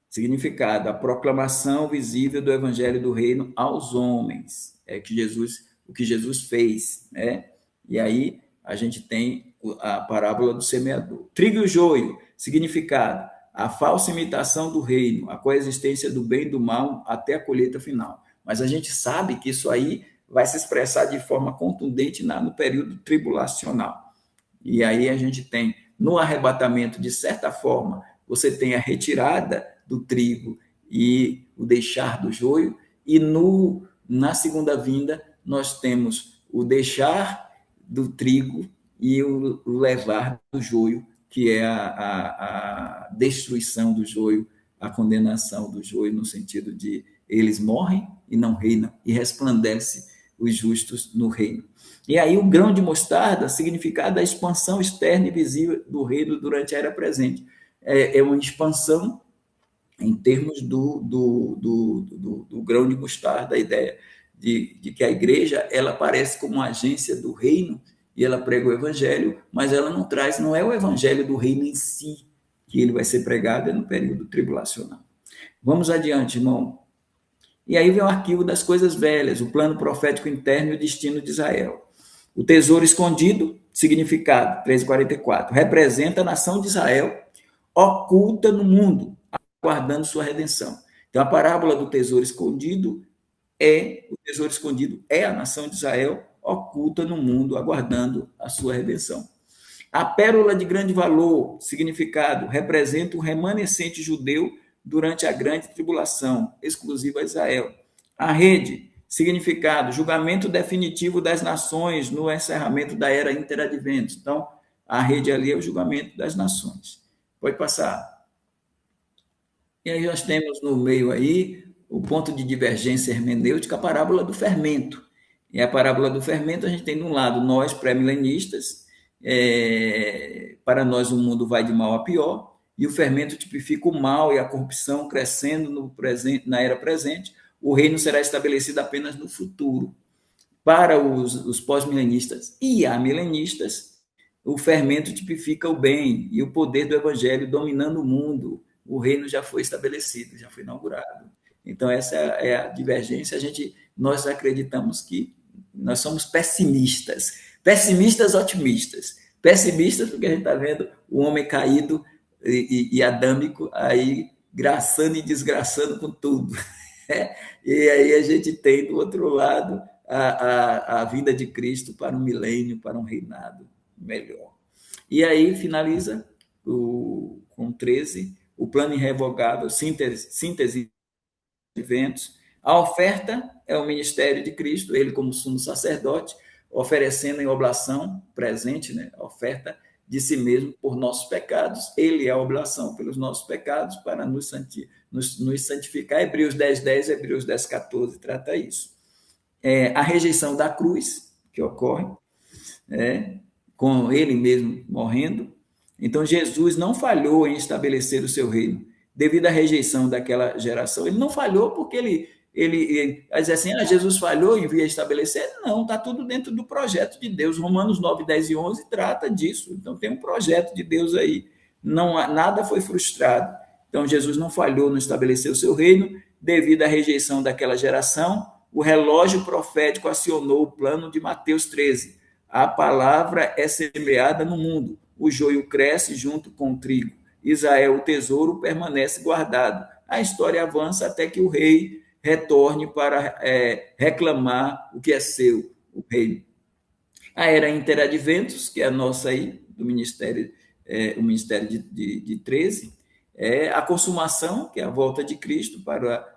Significado, a proclamação visível do evangelho do reino aos homens. O que Jesus fez. Né? E aí, a gente tem a parábola do semeador. Trigo e o joio, significado, a falsa imitação do reino, a coexistência do bem e do mal até a colheita final. Mas a gente sabe que isso aí vai se expressar de forma contundente no período tribulacional. E aí a gente tem, no arrebatamento, de certa forma, você tem a retirada do trigo e o deixar do joio, e na segunda vinda nós temos o deixar do trigo e o levar do joio, que é a destruição do joio, a condenação do joio, no sentido de eles morrem e não reinam, e resplandece os justos no reino. E aí o grão de mostarda, significado da expansão externa e visível do reino durante a era presente. É uma expansão em termos do grão de mostarda, a ideia de que a igreja ela aparece como uma agência do reino e ela prega o evangelho, mas ela não é o evangelho do reino em si que ele vai ser pregado no período tribulacional. Vamos adiante, irmão. E aí vem o arquivo das coisas velhas, o plano profético interno e o destino de Israel. O tesouro escondido, significado, 3:44, representa a nação de Israel oculta no mundo, aguardando sua redenção. Então, a parábola do tesouro escondido é a nação de Israel oculta no mundo, aguardando a sua redenção. A pérola de grande valor, significado, representa o remanescente judeu durante a grande tribulação, exclusiva a Israel. A rede, significado, julgamento definitivo das nações no encerramento da era interadventos. Então, a rede ali é o julgamento das nações. Pode passar. E aí nós temos no meio aí o ponto de divergência hermenêutica, a parábola do fermento, E a parábola do fermento, a gente tem de um lado nós, pré-milenistas, para nós o mundo vai de mal a pior, e o fermento tipifica o mal e a corrupção crescendo no presente, na era presente, o reino será estabelecido apenas no futuro. Para os pós-milenistas e amilenistas, o fermento tipifica o bem e o poder do evangelho dominando o mundo. O reino já foi estabelecido, já foi inaugurado. Então, essa é a divergência. Nós acreditamos que nós somos pessimistas. Pessimistas otimistas. Pessimistas porque a gente está vendo o homem caído e adâmico aí graçando e desgraçando com tudo. E aí a gente tem do outro lado a vinda de Cristo para um milênio, para um reinado melhor. E aí finaliza com 13, o plano irrevogável, síntese de eventos. A oferta é o ministério de Cristo, ele como sumo sacerdote, oferecendo em oblação presente, né, a oferta de si mesmo por nossos pecados. Ele é a oblação pelos nossos pecados para nos santificar. Hebreus 10:10, Hebreus 10:14 trata isso. A rejeição da cruz, que ocorre, com ele mesmo morrendo. Então, Jesus não falhou em estabelecer o seu reino. Devido à rejeição daquela geração, ele não falhou porque ele vai dizer assim, Jesus falhou em vir a estabelecer. Não, está tudo dentro do projeto de Deus. Romanos 9, 10 e 11 trata disso. Então, tem um projeto de Deus aí. Não, nada foi frustrado. Então, Jesus não falhou no estabelecer o seu reino. Devido à rejeição daquela geração, o relógio profético acionou o plano de Mateus 13. A palavra é semeada no mundo, o joio cresce junto com o trigo. Israel, o tesouro, permanece guardado. A história avança até que o rei retorne para reclamar o que é seu, o reino. A era interadventos, que é a nossa aí, do ministério, o ministério de 13, a consumação, que é a volta de Cristo para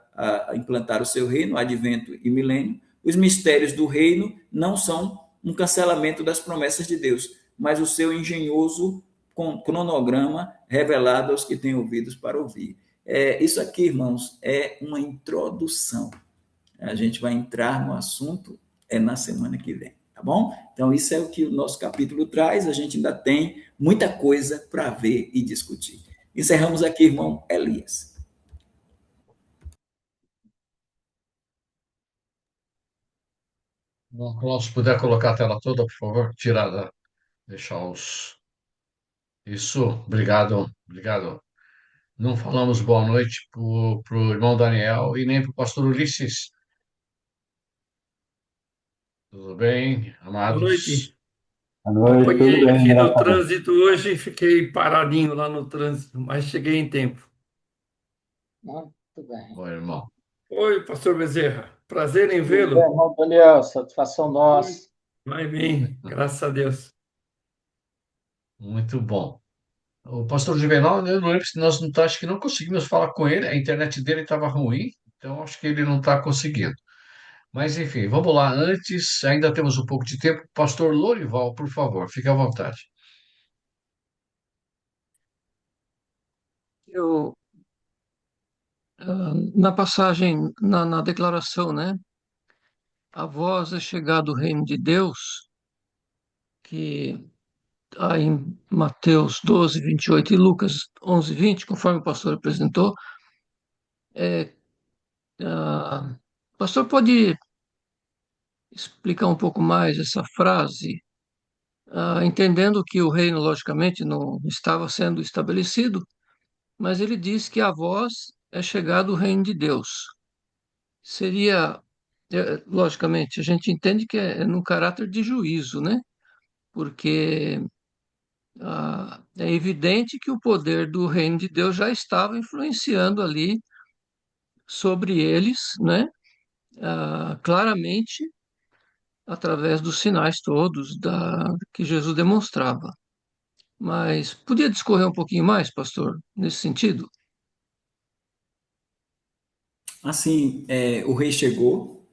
implantar o seu reino, advento e milênio. Os mistérios do reino não são um cancelamento das promessas de Deus, mas o seu engenhoso cronograma revelado aos que têm ouvidos para ouvir. Isso aqui, irmãos, é uma introdução. A gente vai entrar no assunto na semana que vem, tá bom? Então, isso é o que o nosso capítulo traz. A gente ainda tem muita coisa para ver e discutir. Encerramos aqui, irmão Elias. Bom, se puder colocar a tela toda, por favor, deixar os. Isso, obrigado, obrigado. Não falamos boa noite para o irmão Daniel e nem para o pastor Ulisses. Tudo bem, Boa amados? noite. Boa noite, tudo Acompanhei bem, aqui no graças a Deus. trânsito hoje, fiquei paradinho lá no trânsito, mas cheguei em tempo. Muito bem. Oi, irmão. Oi, pastor Bezerra. Prazer em Tudo bem, vê-lo. irmão Daniel, satisfação nossa. Vai bem, graças a Deus. Muito bom. O pastor Juvenal, eu não lembro se nós não tá, acho que não conseguimos falar com ele, a internet dele estava ruim, então acho que ele não está conseguindo. Mas enfim, vamos lá. Antes, ainda temos um pouco de tempo. Pastor Lorival, por favor, fique à vontade. Eu, na passagem, na declaração, né? A voz é chegada do reino de Deus, que há em Mateus 12, 28 e Lucas 11, 20, conforme o pastor apresentou. O pastor pode explicar um pouco mais essa frase, entendendo que o reino, logicamente, não estava sendo estabelecido, mas ele diz que a voz é chegada do reino de Deus. Seria, logicamente, a gente entende que é no caráter de juízo, né? Porque é evidente que o poder do reino de Deus já estava influenciando ali sobre eles, né? Claramente, através dos sinais todos que Jesus demonstrava. Mas podia discorrer um pouquinho mais, pastor, nesse sentido? Assim, o rei chegou,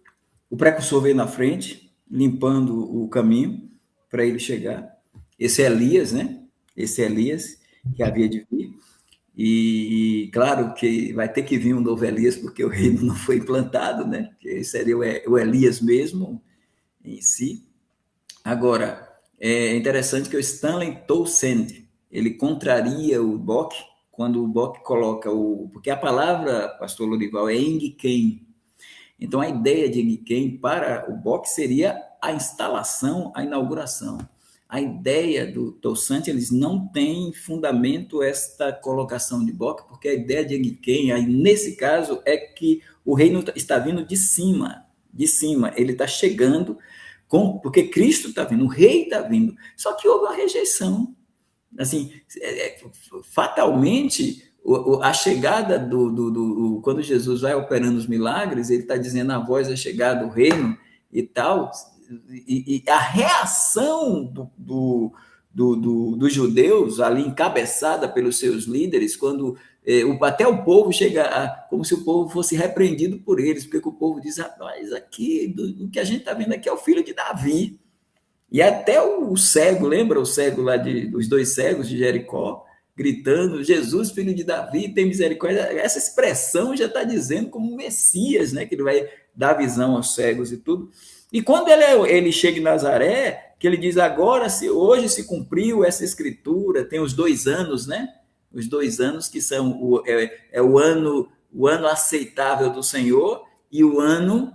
o precursor veio na frente, limpando o caminho para ele chegar. Esse é Elias, né? Esse é Elias que havia de vir. E claro que vai ter que vir um novo Elias, porque o reino não foi implantado, né? Que seria o Elias mesmo, em si. Agora, é interessante que o Stanley Townsend, ele contraria o Bock, quando o Bock coloca porque a palavra, pastor Lorival, é Engiken. Então, a ideia de Engiken para o Bock seria a instalação, a inauguração. A ideia do Townsend, eles não têm fundamento esta colocação de Bock, porque a ideia de Engiken, aí, nesse caso, é que o reino está vindo de cima, ele está chegando, porque Cristo está vindo, o rei está vindo, só que houve uma rejeição. Assim, fatalmente, a chegada quando Jesus vai operando os milagres, ele está dizendo a voz é chegada do reino e tal, e a reação dos judeus, ali encabeçada pelos seus líderes, quando até o povo chega como se o povo fosse repreendido por eles, porque o povo diz, rapaz, aqui, o que a gente está vendo aqui é o filho de Davi. E até o cego, lembra o cego lá dos 2 cegos de Jericó, gritando, Jesus, filho de Davi, tem misericórdia. Essa expressão já está dizendo como Messias, né, que ele vai dar visão aos cegos e tudo. E quando ele chega em Nazaré, que ele diz, agora, hoje se cumpriu essa escritura, tem os 2 anos, né? Os 2 anos que são o ano aceitável do Senhor e o ano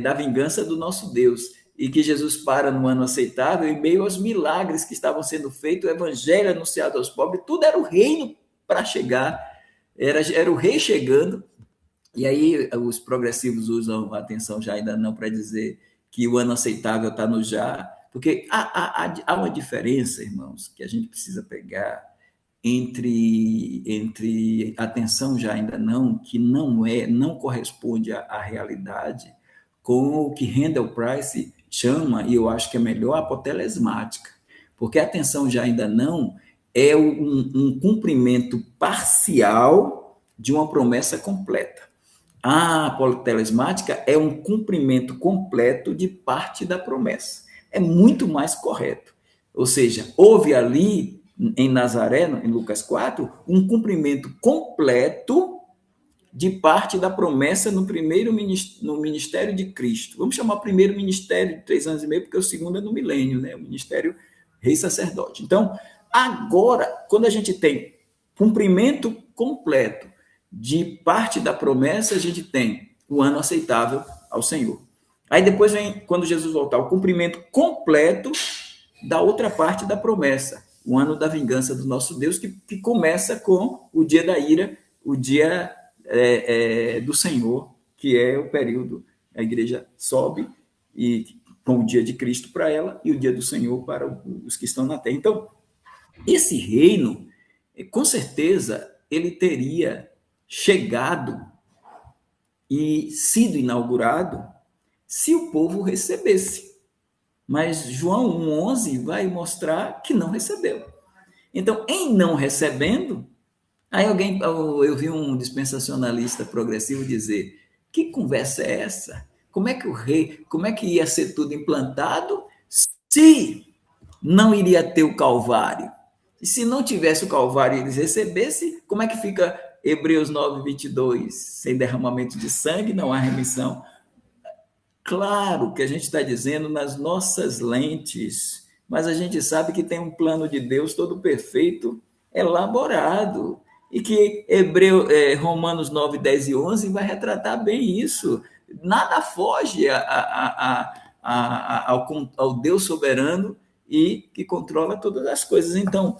da vingança do nosso Deus. E que Jesus para no ano aceitável, em meio aos milagres que estavam sendo feitos, o evangelho anunciado aos pobres, tudo era o reino para chegar, era o rei chegando. E aí os progressivos usam a atenção já ainda não para dizer que o ano aceitável está no já, porque há uma diferença, irmãos, que a gente precisa pegar entre atenção já ainda não, que não corresponde à realidade, com o que Randall Price chama, e eu acho que é melhor, apotelesmática, porque a atenção já ainda não é um cumprimento parcial de uma promessa completa. A apotelesmática é um cumprimento completo de parte da promessa. É muito mais correto. Ou seja, houve ali em Nazaré, em Lucas 4, um cumprimento completo de parte da promessa no ministério de Cristo. Vamos chamar o primeiro ministério de 3 anos e meio, porque o segundo é no milênio, né? O ministério rei-sacerdote. Então, agora, quando a gente tem cumprimento completo de parte da promessa, a gente tem o ano aceitável ao Senhor. Aí depois vem, quando Jesus voltar, o cumprimento completo da outra parte da promessa, o ano da vingança do nosso Deus, que começa com o dia da ira, o dia do Senhor, que é o período, a igreja sobe e com o dia de Cristo para ela e o dia do Senhor para os que estão na terra. Então, esse reino, com certeza, ele teria chegado e sido inaugurado se o povo recebesse. Mas João 1,11 vai mostrar que não recebeu. Então, em não recebendo, aí eu vi um dispensacionalista progressivo dizer, que conversa é essa? Como é que ia ser tudo implantado se não iria ter o Calvário? E se não tivesse o Calvário e eles recebessem, como é que fica Hebreus 9:22? Sem derramamento de sangue não há remissão. Claro que a gente está dizendo nas nossas lentes, mas a gente sabe que tem um plano de Deus todo perfeito, elaborado, e que Romanos 9, 10 e 11 vai retratar bem isso. Nada foge ao Deus soberano e que controla todas as coisas. Então,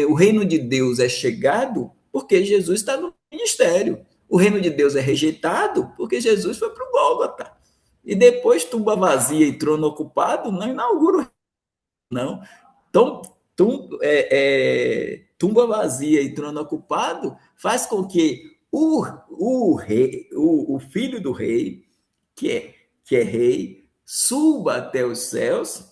o reino de Deus é chegado porque Jesus está no ministério. O reino de Deus é rejeitado porque Jesus foi para o Gólgota. E depois, tumba vazia e trono ocupado, não inaugura, não. Então, tumba vazia e trono ocupado faz com que o filho do rei, que é rei, suba até os céus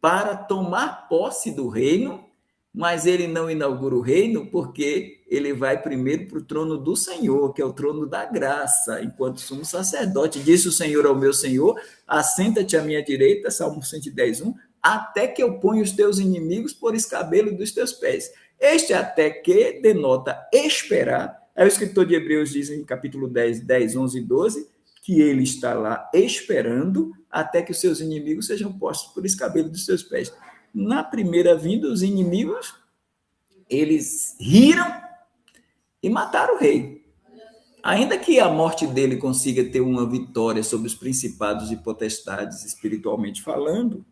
para tomar posse do reino, mas ele não inaugura o reino porque ele vai primeiro para o trono do Senhor, que é o trono da graça, enquanto sumo sacerdote. Disse o Senhor ao meu Senhor, assenta-te à minha direita, Salmo 110:1, até que eu ponha os teus inimigos por escabelo dos teus pés. Este até que denota esperar. Aí o escritor de Hebreus diz em capítulo 10, 11 e 12, que ele está lá esperando até que os seus inimigos sejam postos por escabelo dos seus pés. Na primeira vinda, os inimigos, eles riram e mataram o rei. Ainda que a morte dele consiga ter uma vitória sobre os principados e potestades, espiritualmente falando,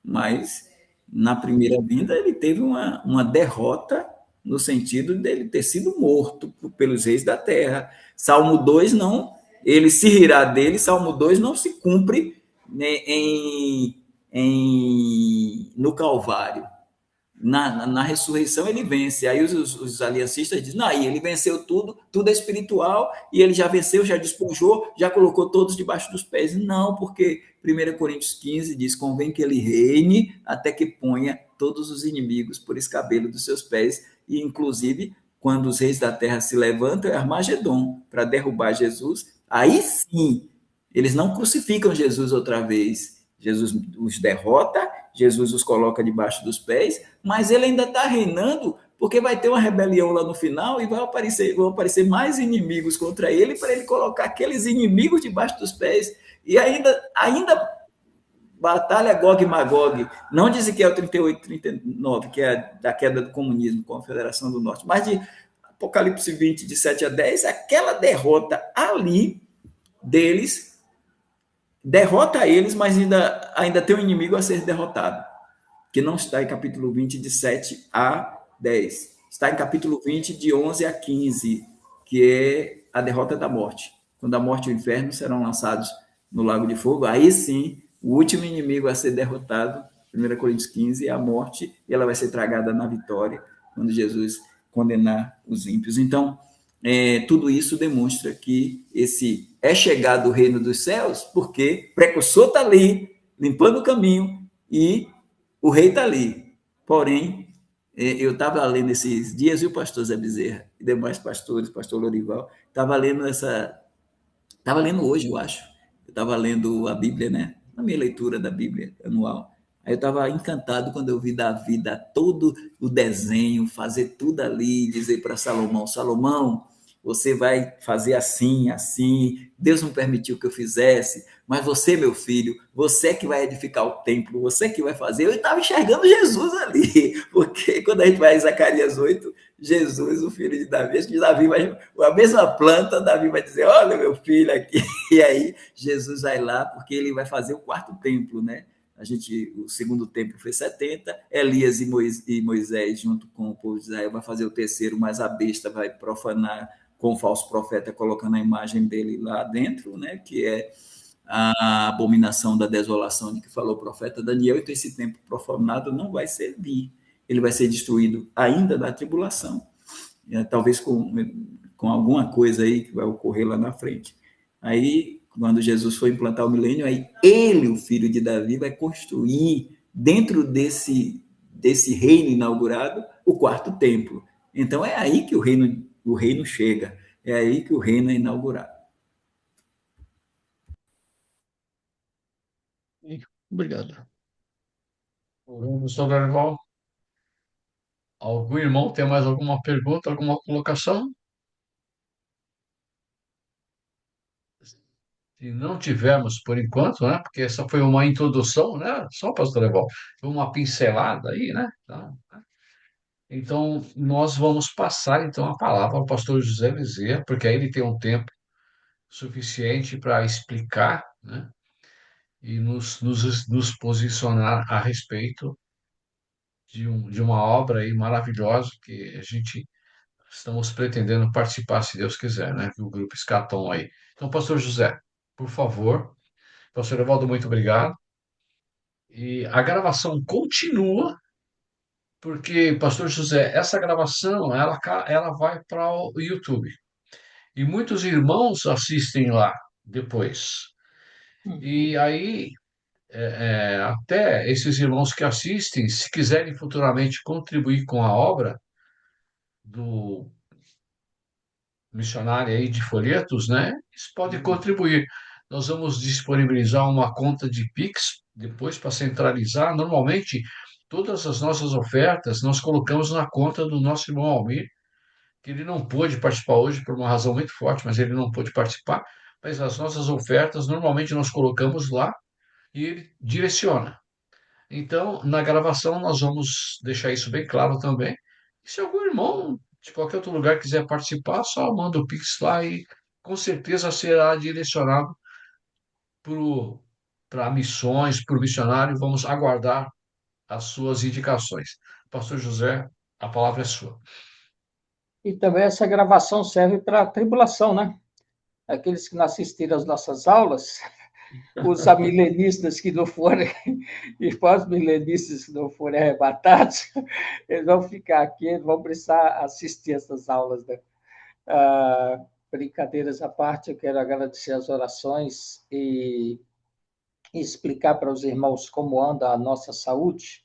mas na primeira vinda ele teve uma derrota no sentido dele ter sido morto pelos reis da terra. Salmo 2 não, ele se rirá dele, Salmo 2 não se cumpre, né, no Calvário. Na ressurreição ele vence. Aí os aliancistas dizem, não, aí ele venceu tudo, tudo é espiritual, e ele já venceu, já despojou, já colocou todos debaixo dos pés. Não, porque 1 Coríntios 15 diz, convém que ele reine até que ponha todos os inimigos por escabelo dos seus pés, e inclusive, quando os reis da terra se levantam, é Armagedon, para derrubar Jesus, aí sim, eles não crucificam Jesus outra vez, Jesus os derrota, Jesus os coloca debaixo dos pés, mas ele ainda está reinando, porque vai ter uma rebelião lá no final e vão aparecer mais inimigos contra ele, para ele colocar aqueles inimigos debaixo dos pés. E ainda batalha Gog e Magog, não de Ezequiel 38, 39, que é da queda do comunismo, Confederação do Norte, mas de Apocalipse 20, de 7 a 10, aquela derrota ali deles, derrota eles, mas ainda tem um inimigo a ser derrotado, que não está em capítulo 20, de 7 a 10. Está em capítulo 20, de 11 a 15, que é a derrota da morte. Quando a morte e o inferno serão lançados no lago de fogo, aí sim, o último inimigo a ser derrotado, 1 Coríntios 15, é a morte, e ela vai ser tragada na vitória, quando Jesus condenar os ímpios. Então, tudo isso demonstra que esse é chegado o reino dos céus, porque o precursor está ali, limpando o caminho, e o rei está ali. Porém, eu estava lendo esses dias, e o pastor Zé Bezerra e demais pastores, pastor Lorival, estava lendo hoje, eu acho. Eu estava lendo a Bíblia, né? Na minha leitura da Bíblia anual. Aí eu estava encantado quando eu vi Davi dar todo o desenho, fazer tudo ali, dizer para Salomão, Salomão, você vai fazer assim, assim, Deus não permitiu que eu fizesse, mas você, meu filho, você que vai edificar o templo, você que vai fazer. Eu estava enxergando Jesus ali, porque quando a gente vai em Zacarias 8, Jesus, o filho de Davi, acho que Davi vai, a mesma planta, Davi vai dizer, olha meu filho aqui, e aí Jesus vai lá, porque ele vai fazer o quarto templo, né? O segundo templo foi 70, Elias e Moisés, junto com o povo de Israel, vai fazer o terceiro, mas a besta vai profanar com o falso profeta, colocando a imagem dele lá dentro, né, que é a abominação da desolação de que falou o profeta Daniel. Então esse templo profanado não vai servir, ele vai ser destruído ainda na tribulação, talvez com alguma coisa aí que vai ocorrer lá na frente. Aí, quando Jesus for implantar o milênio, aí ele, o filho de Davi, vai construir dentro desse reino inaugurado o quarto templo. Então é aí que o reino chega, é aí que o reino é inaugurado. Obrigado. Professor Dorival, algum irmão tem mais alguma pergunta, alguma colocação? Se não tivermos por enquanto, né? Porque essa foi uma introdução, né? Só, pastor Dorival, foi uma pincelada aí, né? Então, nós vamos passar então a palavra ao pastor José Bezerra, porque aí ele tem um tempo suficiente para explicar, né? E nos posicionar a respeito de uma obra aí maravilhosa que a gente estamos pretendendo participar, se Deus quiser, né? O grupo Escatom aí. Então, pastor José, por favor. Pastor Evaldo, muito obrigado. E a gravação continua, porque, pastor José, essa gravação, ela vai para o YouTube. E muitos irmãos assistem lá depois. E aí, até esses irmãos que assistem, se quiserem futuramente contribuir com a obra do missionário aí de folhetos, né? Eles podem contribuir. Nós vamos disponibilizar uma conta de Pix depois para centralizar. Normalmente, todas as nossas ofertas nós colocamos na conta do nosso irmão Almir, que ele não pôde participar hoje por uma razão muito forte, mas ele não pôde participar, mas as nossas ofertas normalmente nós colocamos lá e ele direciona. Então, na gravação, nós vamos deixar isso bem claro também. E se algum irmão de qualquer outro lugar quiser participar, só manda o Pix lá e com certeza será direcionado para missões, para o missionário. Vamos aguardar as suas indicações. Pastor José, a palavra é sua. E também essa gravação serve para a tribulação, né? Aqueles que não assistiram às nossas aulas, os amilenistas que não forem, e pós-milenistas que não forem arrebatados, eles vão ficar aqui, eles vão precisar assistir essas aulas, né? Brincadeiras à parte, eu quero agradecer as orações e explicar para os irmãos como anda a nossa saúde.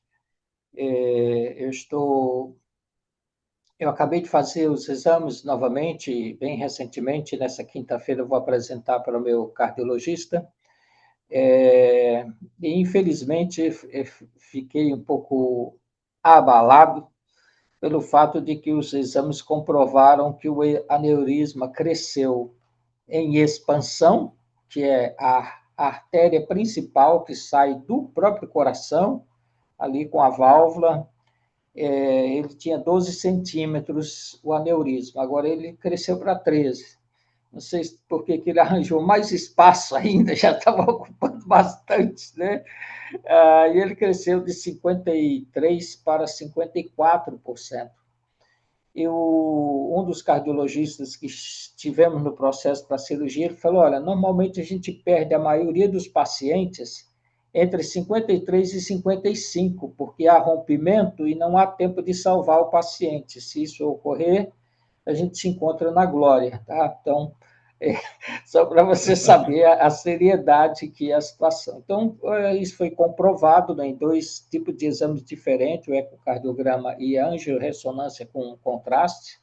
Eu acabei de fazer os exames novamente, bem recentemente, nessa quinta-feira eu vou apresentar para o meu cardiologista. E, infelizmente, fiquei um pouco abalado pelo fato de que os exames comprovaram que o aneurisma cresceu em expansão, que é a artéria principal que sai do próprio coração, ali com a válvula. Ele tinha 12 centímetros o aneurisma, agora ele cresceu para 13. Não sei por que ele arranjou mais espaço ainda, já estava ocupando bastante, né? E ele cresceu de 53% para 54%. Um dos cardiologistas que estivemos no processo para a cirurgia, ele falou, olha, normalmente a gente perde a maioria dos pacientes entre 53 e 55, porque há rompimento e não há tempo de salvar o paciente. Se isso ocorrer, a gente se encontra na glória, tá? Então, só para você saber a seriedade que é a situação. Então, isso foi comprovado, né, em 2 tipos de exames diferentes, o ecocardiograma e a angiorressonância com contraste.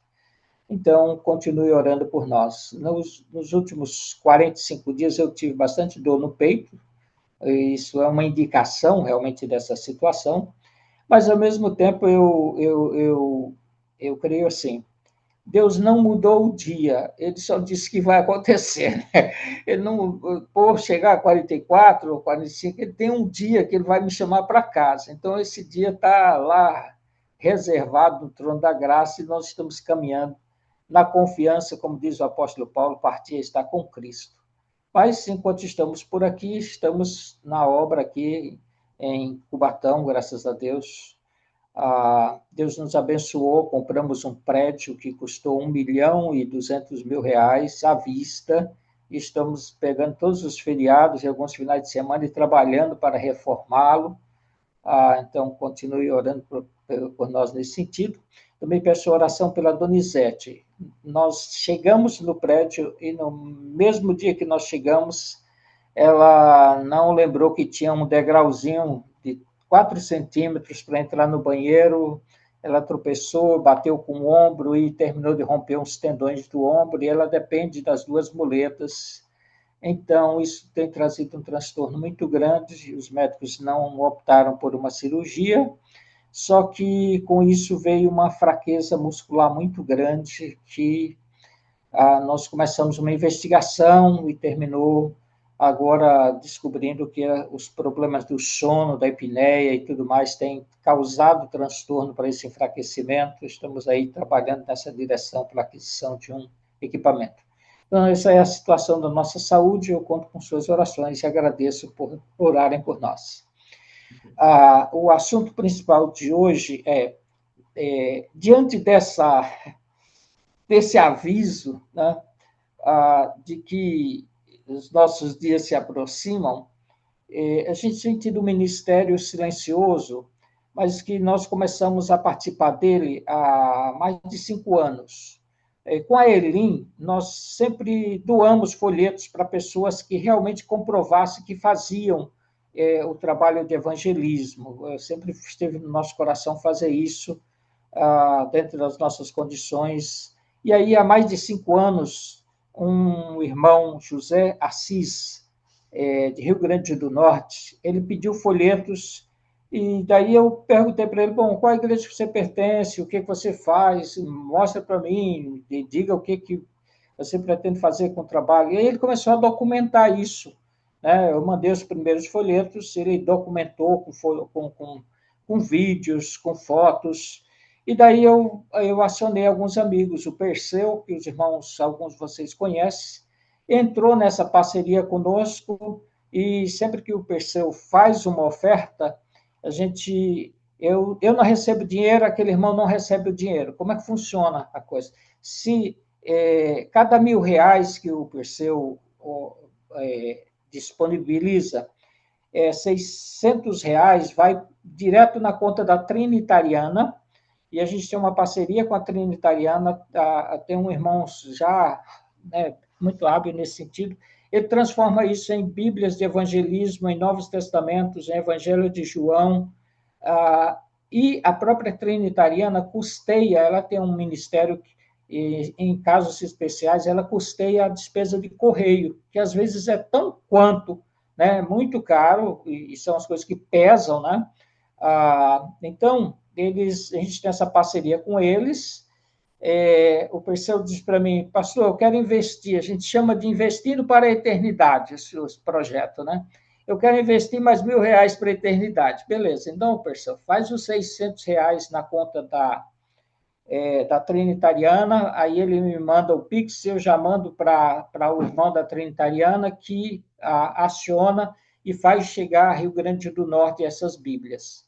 Então, continue orando por nós. Nos últimos 45 dias, eu tive bastante dor no peito, isso é uma indicação realmente dessa situação, mas, ao mesmo tempo, eu creio assim, Deus não mudou o dia, ele só disse que vai acontecer. Né? Ele não, por chegar a 44 ou 45, ele tem um dia que ele vai me chamar para casa. Então, esse dia está lá reservado no trono da graça e nós estamos caminhando na confiança, como diz o apóstolo Paulo, partir está com Cristo. Mas, enquanto estamos por aqui, estamos na obra aqui em Cubatão, graças a Deus. Deus nos abençoou, compramos um prédio que custou R$ 1.200.000 à vista, e estamos pegando todos os feriados e alguns finais de semana e trabalhando para reformá-lo. Então, continue orando por nós nesse sentido. Também peço oração pela Donizete. Nós chegamos no prédio e no mesmo dia que nós chegamos, ela não lembrou que tinha um degrauzinho de 4 centímetros para entrar no banheiro, ela tropeçou, bateu com o ombro e terminou de romper uns tendões do ombro, e ela depende das 2 muletas. Então, isso tem trazido um transtorno muito grande, os médicos não optaram por uma cirurgia, só que com isso veio uma fraqueza muscular muito grande, que nós começamos uma investigação e terminou agora descobrindo que os problemas do sono, da apneia e tudo mais têm causado transtorno para esse enfraquecimento. Estamos aí trabalhando nessa direção para a aquisição de um equipamento. Então, essa é a situação da nossa saúde. Eu conto com suas orações e agradeço por orarem por nós. O assunto principal de hoje diante desse aviso, né, de que os nossos dias se aproximam, a gente tem tido um ministério silencioso, mas que nós começamos a participar dele há mais de 5 anos. Com a Elim, nós sempre doamos folhetos para pessoas que realmente comprovassem que faziam o trabalho de evangelismo. Sempre esteve no nosso coração fazer isso, dentro das nossas condições. E aí, há mais de 5 anos, um irmão, José Assis, de Rio Grande do Norte, ele pediu folhetos, e daí eu perguntei para ele, bom, qual igreja que você pertence, o que você faz, mostra para mim, diga o que você pretende fazer com o trabalho? E aí ele começou a documentar isso, né? Eu mandei os primeiros folhetos, ele documentou com vídeos, com fotos, e daí eu acionei alguns amigos, o Perseu, que os irmãos, alguns de vocês conhecem, entrou nessa parceria conosco, e sempre que o Perseu faz uma oferta, eu não recebo dinheiro, aquele irmão não recebe o dinheiro. Como é que funciona a coisa? Se cada R$ 1.000 que o Perseu disponibiliza, R$ 600 vai direto na conta da Trinitariana, e a gente tem uma parceria com a Trinitariana, tem um irmão já, né, muito hábil nesse sentido, ele transforma isso em Bíblias de evangelismo, em Novos Testamentos, em Evangelho de João, e a própria Trinitariana custeia, ela tem um ministério que, em casos especiais, ela custeia a despesa de correio, que às vezes é tão quanto, né, muito caro, e são as coisas que pesam, né? Então, a gente tem essa parceria com eles. O Perseu diz para mim, pastor, eu quero investir, a gente chama de Investindo para a Eternidade, esse projeto, né? Eu quero investir mais R$ 1.000 para a eternidade. Beleza, então, Perseu, faz os R$ 600 na conta da Trinitariana, aí ele me manda o Pix, eu já mando para o irmão da Trinitariana, que aciona e faz chegar a Rio Grande do Norte essas Bíblias.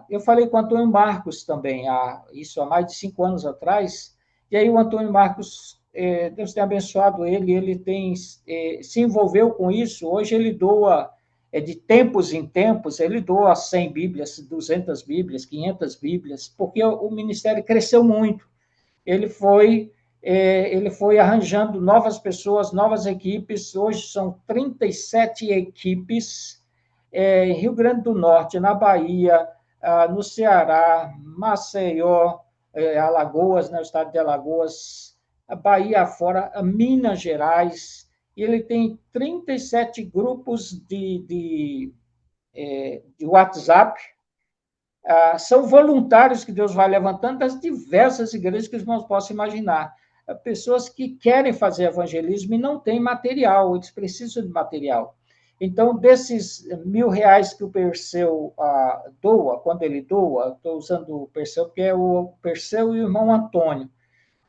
Eu falei com o Antônio Marcos também, isso há mais de 5 anos atrás, e aí o Antônio Marcos, Deus tem abençoado ele tem se envolveu com isso, hoje ele doa, de tempos em tempos, ele doa 100 Bíblias, 200 Bíblias, 500 Bíblias, porque o ministério cresceu muito, ele foi arranjando novas pessoas, novas equipes, hoje são 37 equipes, em Rio Grande do Norte, na Bahia, no Ceará, Maceió, Alagoas, no estado de Alagoas, a Bahia afora, Minas Gerais, e ele tem 37 grupos de WhatsApp. São voluntários que Deus vai levantando das diversas igrejas que os irmãos possam imaginar. Pessoas que querem fazer evangelismo e não têm material, eles precisam de material. Então, desses R$ 1.000 que o Perseu doa, quando ele doa, estou usando o Perseu porque é o Perseu e o irmão Antônio.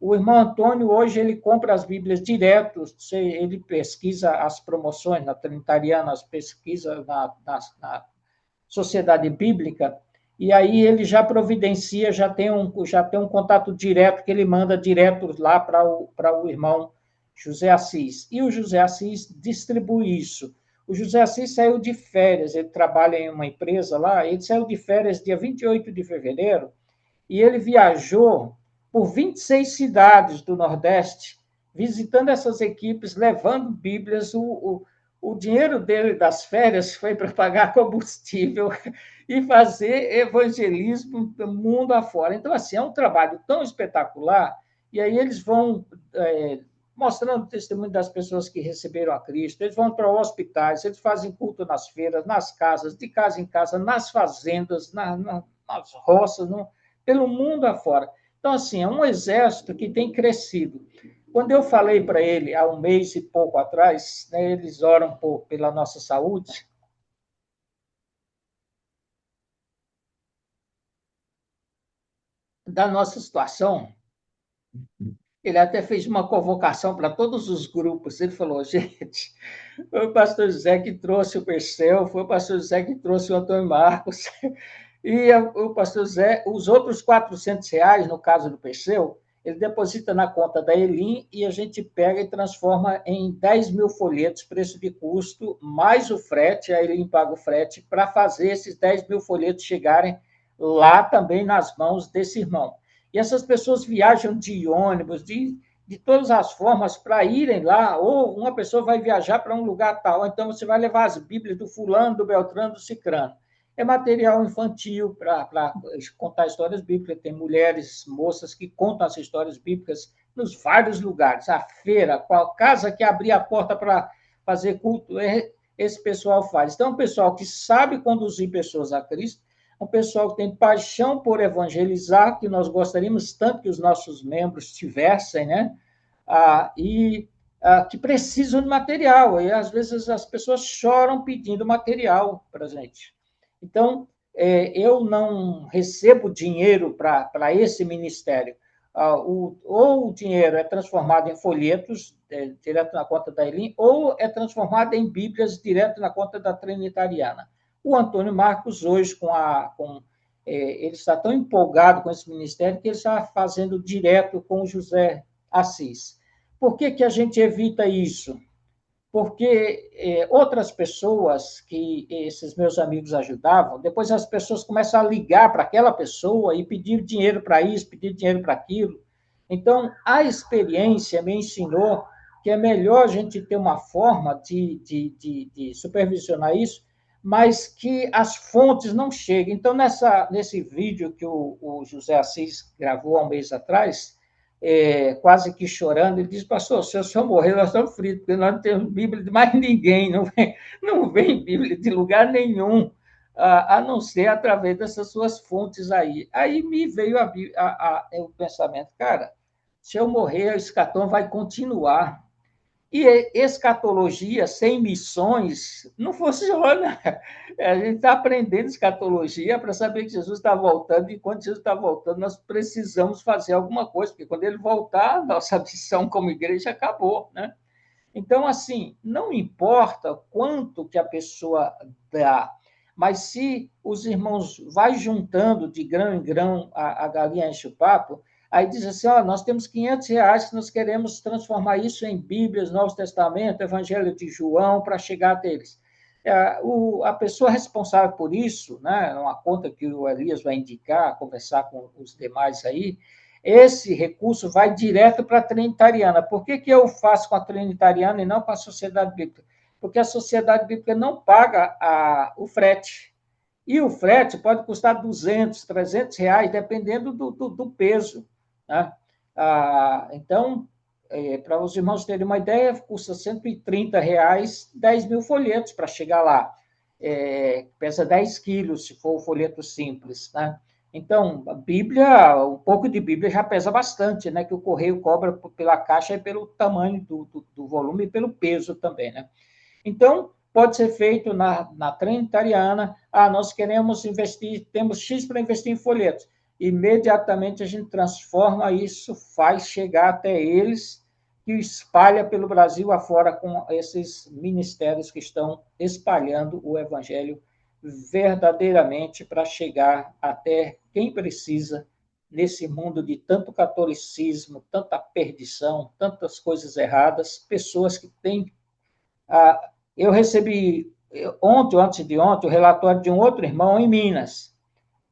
O irmão Antônio, hoje, ele compra as Bíblias direto, ele pesquisa as promoções na Trinitariana, as pesquisas na Sociedade Bíblica, e aí ele já providencia, já tem um contato direto que ele manda direto lá para o irmão José Assis. E o José Assis distribui isso. O José Assis saiu de férias, ele trabalha em uma empresa lá, ele saiu de férias dia 28 de fevereiro, e ele viajou por 26 cidades do Nordeste, visitando essas equipes, levando Bíblias. O dinheiro dele das férias foi para pagar combustível e fazer evangelismo do mundo afora. Então, assim, é um trabalho tão espetacular, e aí eles vão mostrando o testemunho das pessoas que receberam a Cristo, eles vão para hospitais, eles fazem culto nas feiras, nas casas, de casa em casa, nas fazendas, nas roças, pelo mundo afora. Então, assim, é um exército que tem crescido. Quando eu falei para ele, há um mês e pouco atrás, né, eles oram pela nossa saúde, da nossa situação, ele até fez uma convocação para todos os grupos. Ele falou, gente, foi o pastor José que trouxe o Perseu, foi o pastor José que trouxe o Antônio Marcos, e o pastor José, os outros R$ 400, no caso do Perseu, ele deposita na conta da Elim e a gente pega e transforma em 10.000 folhetos, preço de custo, mais o frete, a Elim paga o frete, para fazer esses 10.000 folhetos chegarem lá também nas mãos desse irmão. E essas pessoas viajam de ônibus, de todas as formas, para irem lá, ou uma pessoa vai viajar para um lugar tal, então você vai levar as Bíblias do fulano, do Beltrano, do Cicrano. É material infantil para contar histórias bíblicas, tem mulheres, moças que contam as histórias bíblicas nos vários lugares, a feira, qual casa que abrir a porta para fazer culto, esse pessoal faz. Então, é um pessoal que sabe conduzir pessoas a Cristo, um pessoal que tem paixão por evangelizar, que nós gostaríamos tanto que os nossos membros tivessem, né? que precisam de material, e às vezes as pessoas choram pedindo material para a gente. Então, eu não recebo dinheiro para esse ministério. Ou o dinheiro é transformado em folhetos, direto na conta da Elim, ou é transformado em Bíblias, direto na conta da Trinitariana. O Antônio Marcos, hoje, ele está tão empolgado com esse ministério que ele está fazendo direto com o José Assis. Por que a gente evita isso? Porque outras pessoas que esses meus amigos ajudavam, depois as pessoas começam a ligar para aquela pessoa e pedir dinheiro para isso, pedir dinheiro para aquilo. Então, a experiência me ensinou que é melhor a gente ter uma forma de supervisionar isso, mas que as fontes não cheguem. Então, nesse vídeo que o José Assis gravou há um mês atrás, quase que chorando, ele disse: pastor, se o senhor morrer, nós estamos fritos, porque nós não temos Bíblia de mais ninguém, não vem Bíblia de lugar nenhum, a não ser através dessas suas fontes aí. Aí me veio o pensamento: cara, se eu morrer, o escatom vai continuar. E escatologia sem missões não funciona. A gente está aprendendo escatologia para saber que Jesus está voltando, e quando Jesus está voltando, nós precisamos fazer alguma coisa, porque quando ele voltar, nossa missão como igreja acabou, né? Então, assim, não importa quanto que a pessoa dá, mas se os irmãos vai juntando de grão em grão, a galinha enche o papo. Aí diz assim: nós temos R$500 que nós queremos transformar isso em Bíblias, Novo Testamento, Evangelho de João, para chegar até eles. A pessoa responsável por isso, né, uma conta que o Elias vai indicar, conversar com os demais aí, esse recurso vai direto para a Trinitariana. Por que eu faço com a Trinitariana e não com a Sociedade Bíblica? Porque a Sociedade Bíblica não paga o frete. E o frete pode custar R$200, R$300, dependendo do peso, né? Então, para os irmãos terem uma ideia, custa R$130, 10 mil folhetos para chegar lá. Pesa 10 quilos, se for o folheto simples, né? Então, a Bíblia, um pouco de Bíblia já pesa bastante, né? Que o correio cobra pela caixa e pelo tamanho do volume e pelo peso também, né? Então, pode ser feito na Trinitariana. Nós queremos investir, temos X para investir em folhetos. Imediatamente a gente transforma isso, faz chegar até eles, e espalha pelo Brasil afora com esses ministérios que estão espalhando o Evangelho verdadeiramente para chegar até quem precisa nesse mundo de tanto catolicismo, tanta perdição, tantas coisas erradas, pessoas que têm... Eu recebi ontem, antes de ontem, o relatório de um outro irmão em Minas.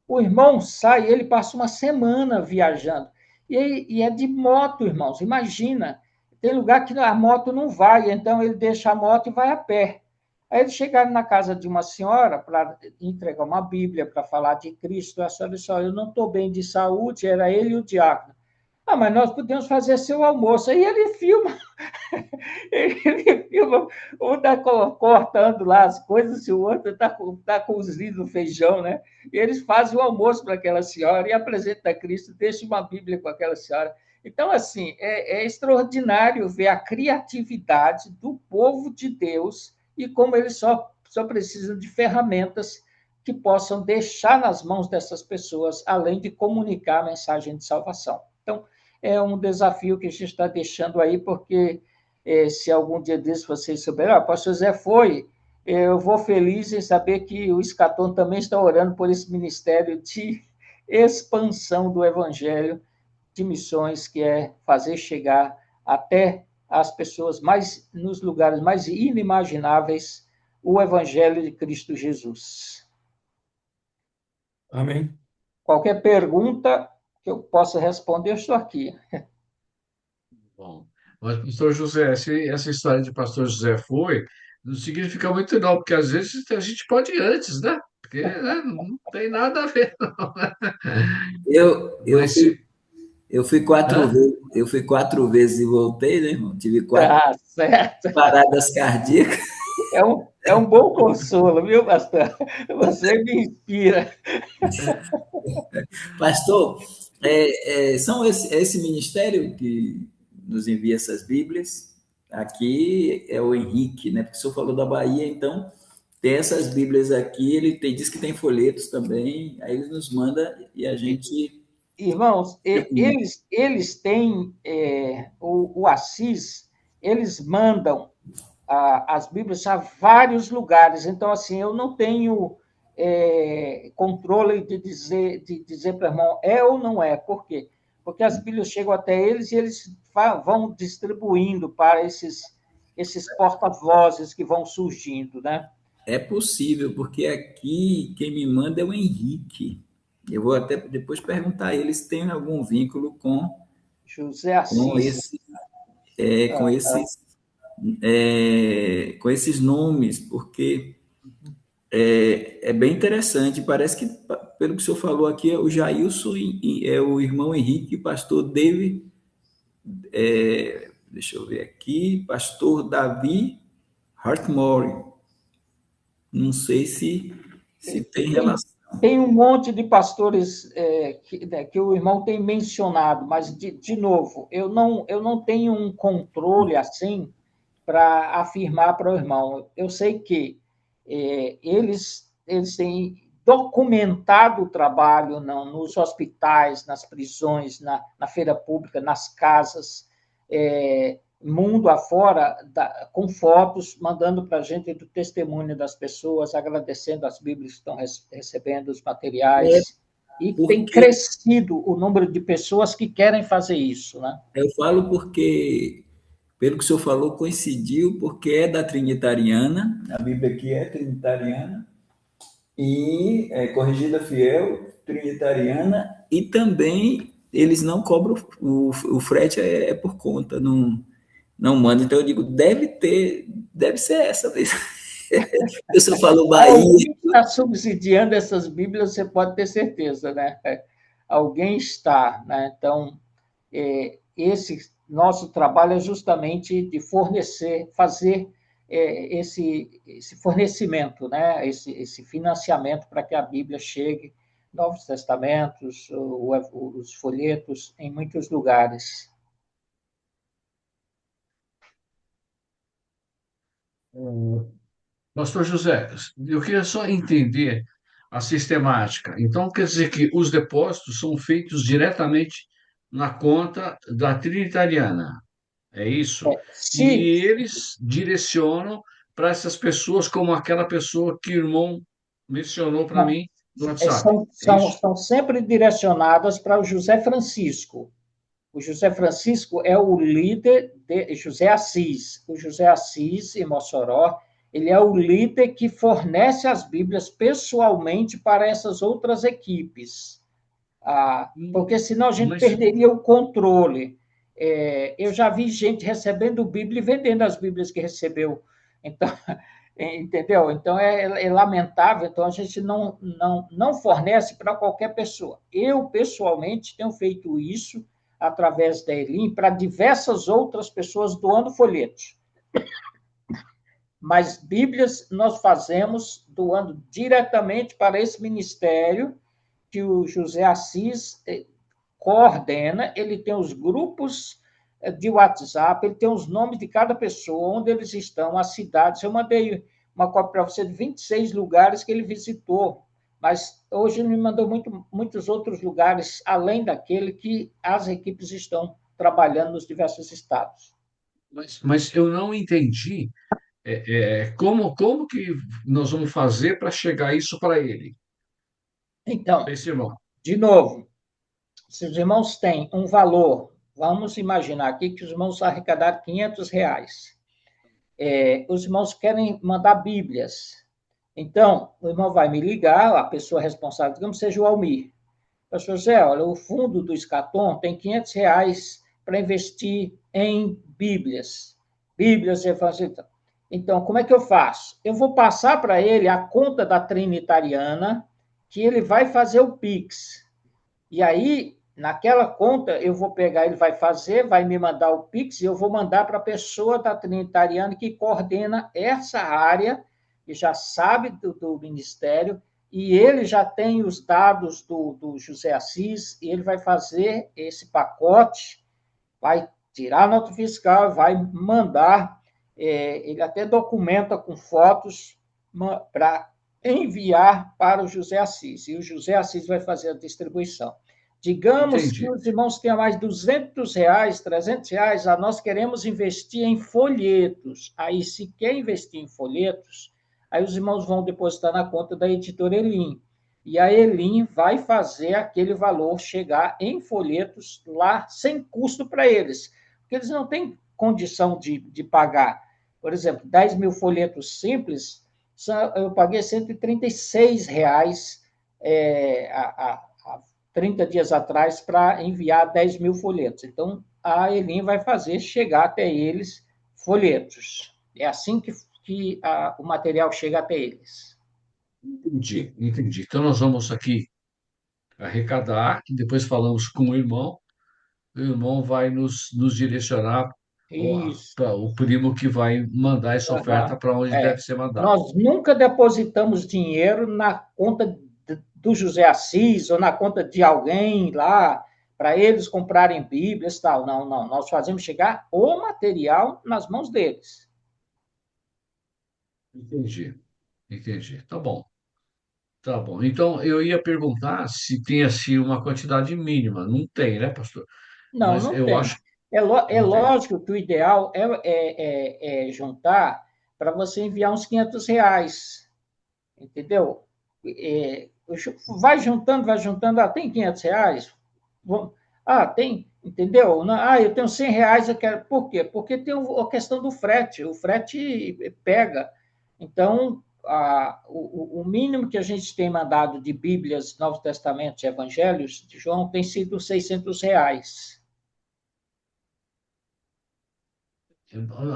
O irmão sai, ele passa uma semana viajando. E é de moto, irmãos. Imagina, tem lugar que a moto não vai, então ele deixa a moto e vai a pé. Aí eles chegaram na casa de uma senhora para entregar uma Bíblia, para falar de Cristo. A senhora disse: eu não estou bem de saúde, era ele e o diácono. Mas nós podemos fazer seu almoço. Aí ele filma, um está cortando lá as coisas, e o outro está cozindo feijão, né? E eles fazem o almoço para aquela senhora e apresentam a Cristo, deixam uma Bíblia com aquela senhora. Então, assim, é extraordinário ver a criatividade do povo de Deus e como eles só precisam de ferramentas que possam deixar nas mãos dessas pessoas, além de comunicar a mensagem de salvação. Então, é um desafio que a gente está deixando aí, porque se algum dia desses vocês souberem, o pastor Zé foi, eu vou feliz em saber que o Escatom também está orando por esse ministério de expansão do Evangelho, de missões, que é fazer chegar até as pessoas nos lugares mais inimagináveis o Evangelho de Cristo Jesus. Amém. Qualquer pergunta que eu possa responder, eu estou aqui. Bom, mas, pastor José, essa história de pastor José foi, não significa muito não, porque às vezes a gente pode ir antes, né? Porque né, não tem nada a ver, não. Mas eu fui Hã? eu fui 4 vezes e voltei, né, irmão? Tive 4 Certo. paradas cardíacas. É um bom consolo, viu, pastor? Você me inspira. Pastor, são esse ministério que nos envia essas Bíblias. Aqui é o Henrique, né? Porque o senhor falou da Bahia, então tem essas Bíblias aqui, diz que tem folhetos também, aí ele nos manda e a gente... Irmãos, eles têm, o Assis, eles mandam as Bíblias a vários lugares. Então, assim, eu não tenho controle de dizer para o irmão ou não é. Por quê? Porque as Bíblias chegam até eles e eles vão distribuindo para esses porta-vozes que vão surgindo, né? É possível, porque aqui quem me manda é o Henrique. Eu vou até depois perguntar a eles se tem algum vínculo José com Assis. com esses, com esses nomes, porque é bem interessante. Parece que, pelo que o senhor falou aqui, o Jailson é o irmão Henrique, pastor David, deixa eu ver aqui, pastor Davi Hartmore. Não sei se tem relação. Tem um monte de pastores que o irmão tem mencionado, mas, de novo, eu não tenho um controle assim para afirmar para o irmão. Eu sei que eles têm documentado o trabalho nos hospitais, nas prisões, na feira pública, nas casas, mundo afora, com fotos, mandando para a gente do testemunho das pessoas, agradecendo as Bíblias que estão recebendo, os materiais. E tem crescido o número de pessoas que querem fazer isso, né? Eu falo porque, pelo que o senhor falou, coincidiu, porque é da Trinitariana, a Bíblia aqui é Trinitariana, e é Corrigida Fiel, Trinitariana, e também eles não cobram, o frete é por conta, não manda. Então eu digo, deve ser essa mesmo. O senhor falou Bahia. Alguém está subsidiando essas Bíblias, você pode ter certeza, né? Alguém está, né? Então, esse nosso trabalho é justamente de fazer esse fornecimento, né? Esse financiamento para que a Bíblia chegue, Novos Testamentos, os folhetos, em muitos lugares. Pastor José, eu queria só entender a sistemática. Então, quer dizer que os depósitos são feitos diretamente na conta da Trinitariana, é isso? Se E eles direcionam para essas pessoas, como aquela pessoa que o irmão mencionou para mim no WhatsApp. É isso? são sempre direcionadas para o José Francisco. O José Francisco é o líder de José Assis. O José Assis, em Mossoró, ele é o líder que fornece as Bíblias pessoalmente para essas outras equipes. Porque senão a gente perderia o controle. Eu já vi gente recebendo Bíblia e vendendo as Bíblias que recebeu. Então, entendeu? Então, é lamentável. Então, a gente não fornece para qualquer pessoa. Eu, pessoalmente, tenho feito isso através da Elim para diversas outras pessoas doando folhetos. Mas Bíblias nós fazemos doando diretamente para esse ministério que o José Assis coordena. Ele tem os grupos de WhatsApp, ele tem os nomes de cada pessoa, onde eles estão, as cidades. Eu mandei uma cópia para você de 26 lugares que ele visitou, mas hoje ele me mandou muitos outros lugares, além daquele que as equipes estão trabalhando nos diversos estados. Mas eu não entendi como que nós vamos fazer para chegar isso para ele? Então, Esse irmão. de novo, se os irmãos têm um valor, vamos imaginar aqui que os irmãos arrecadaram R$ 500. Os irmãos querem mandar Bíblias. Então, o irmão vai me ligar, a pessoa responsável, digamos, seja o Almir. Pastor José, olha, o fundo do Escatom tem R$ 500 para investir em Bíblias. Bíblias evangélicas. Então, como é que eu faço? Eu vou passar para ele a conta da Trinitariana, que ele vai fazer o Pix. E aí, naquela conta, eu vou pegar, ele vai me mandar o Pix, e eu vou mandar para a pessoa da Trinitariana que coordena essa área, que já sabe do ministério, e ele já tem os dados do José Assis, e ele vai fazer esse pacote, vai tirar a nota fiscal, vai mandar, ele até documenta com fotos para enviar para o José Assis, e o José Assis vai fazer a distribuição. Digamos que Entendi. os irmãos tenham mais de R$ 200, R$ 300, nós queremos investir em folhetos. Aí, se quer investir em folhetos, aí os irmãos vão depositar na conta da editora Elim. E a Elim vai fazer aquele valor chegar em folhetos lá, sem custo para eles, porque eles não têm condição de pagar. Por exemplo, 10 mil folhetos simples, eu paguei R$ 136 há 30 dias atrás para enviar 10 mil folhetos. Então, a Elim vai fazer chegar até eles folhetos. É assim que o material chega até eles. Entendi, entendi. Então, nós vamos aqui arrecadar, e depois falamos com o irmão vai nos direcionar Isso. o primo que vai mandar essa oferta Uhum. para onde deve ser mandada. Nós nunca depositamos dinheiro na conta do José Assis ou na conta de alguém lá para eles comprarem Bíblias e tal. Não, não. Nós fazemos chegar o material nas mãos deles. Entendi, entendi. Tá bom, tá bom. Então, eu ia perguntar se tem assim uma quantidade mínima. Não tem, né, pastor? Não, Mas não eu tem. acho que É não tem. lógico que o ideal é juntar para você enviar uns R$ 500, entendeu? Vai juntando, vai juntando. Tem R$ 500? Tem, entendeu? Eu tenho R$ 100, eu quero. Por quê? Porque tem a questão do frete. O frete pega. Então, o mínimo que a gente tem mandado de Bíblias, Novo Testamento e Evangelhos de João tem sido R$ 600.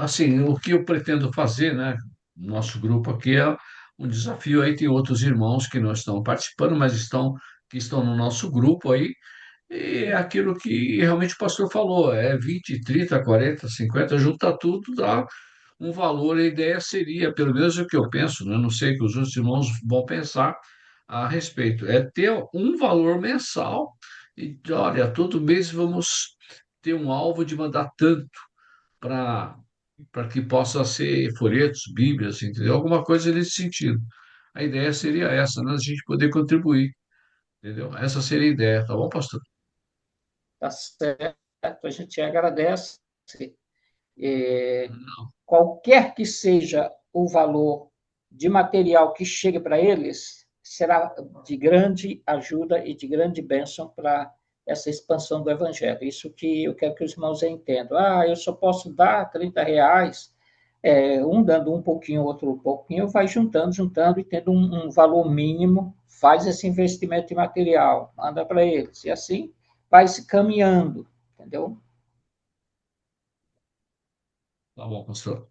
Assim, o que eu pretendo fazer, né? Nosso grupo aqui é um desafio aí, tem outros irmãos que não estão participando, mas que estão no nosso grupo aí, e é aquilo que realmente o pastor falou, é 20, 30, 40, 50, junta tudo, dá um valor, a ideia seria, pelo menos o que eu penso, né? Não sei o que os outros irmãos vão pensar a respeito, é ter um valor mensal e, olha, todo mês vamos ter um alvo de mandar tanto para que possa ser folhetos, bíblias, entendeu? Alguma coisa nesse sentido. A ideia seria essa, né? A gente poder contribuir, entendeu? Essa seria a ideia, tá bom, pastor? Tá certo? A gente agradece. Qualquer que seja o valor de material que chegue para eles, será de grande ajuda e de grande bênção para essa expansão do Evangelho. Isso que eu quero que os irmãos entendam. Eu só posso dar R$ 30, um dando um pouquinho, outro um pouquinho, vai juntando, juntando e tendo um valor mínimo, faz esse investimento em material, manda para eles. E assim vai se caminhando, entendeu? Tá bom, pastor.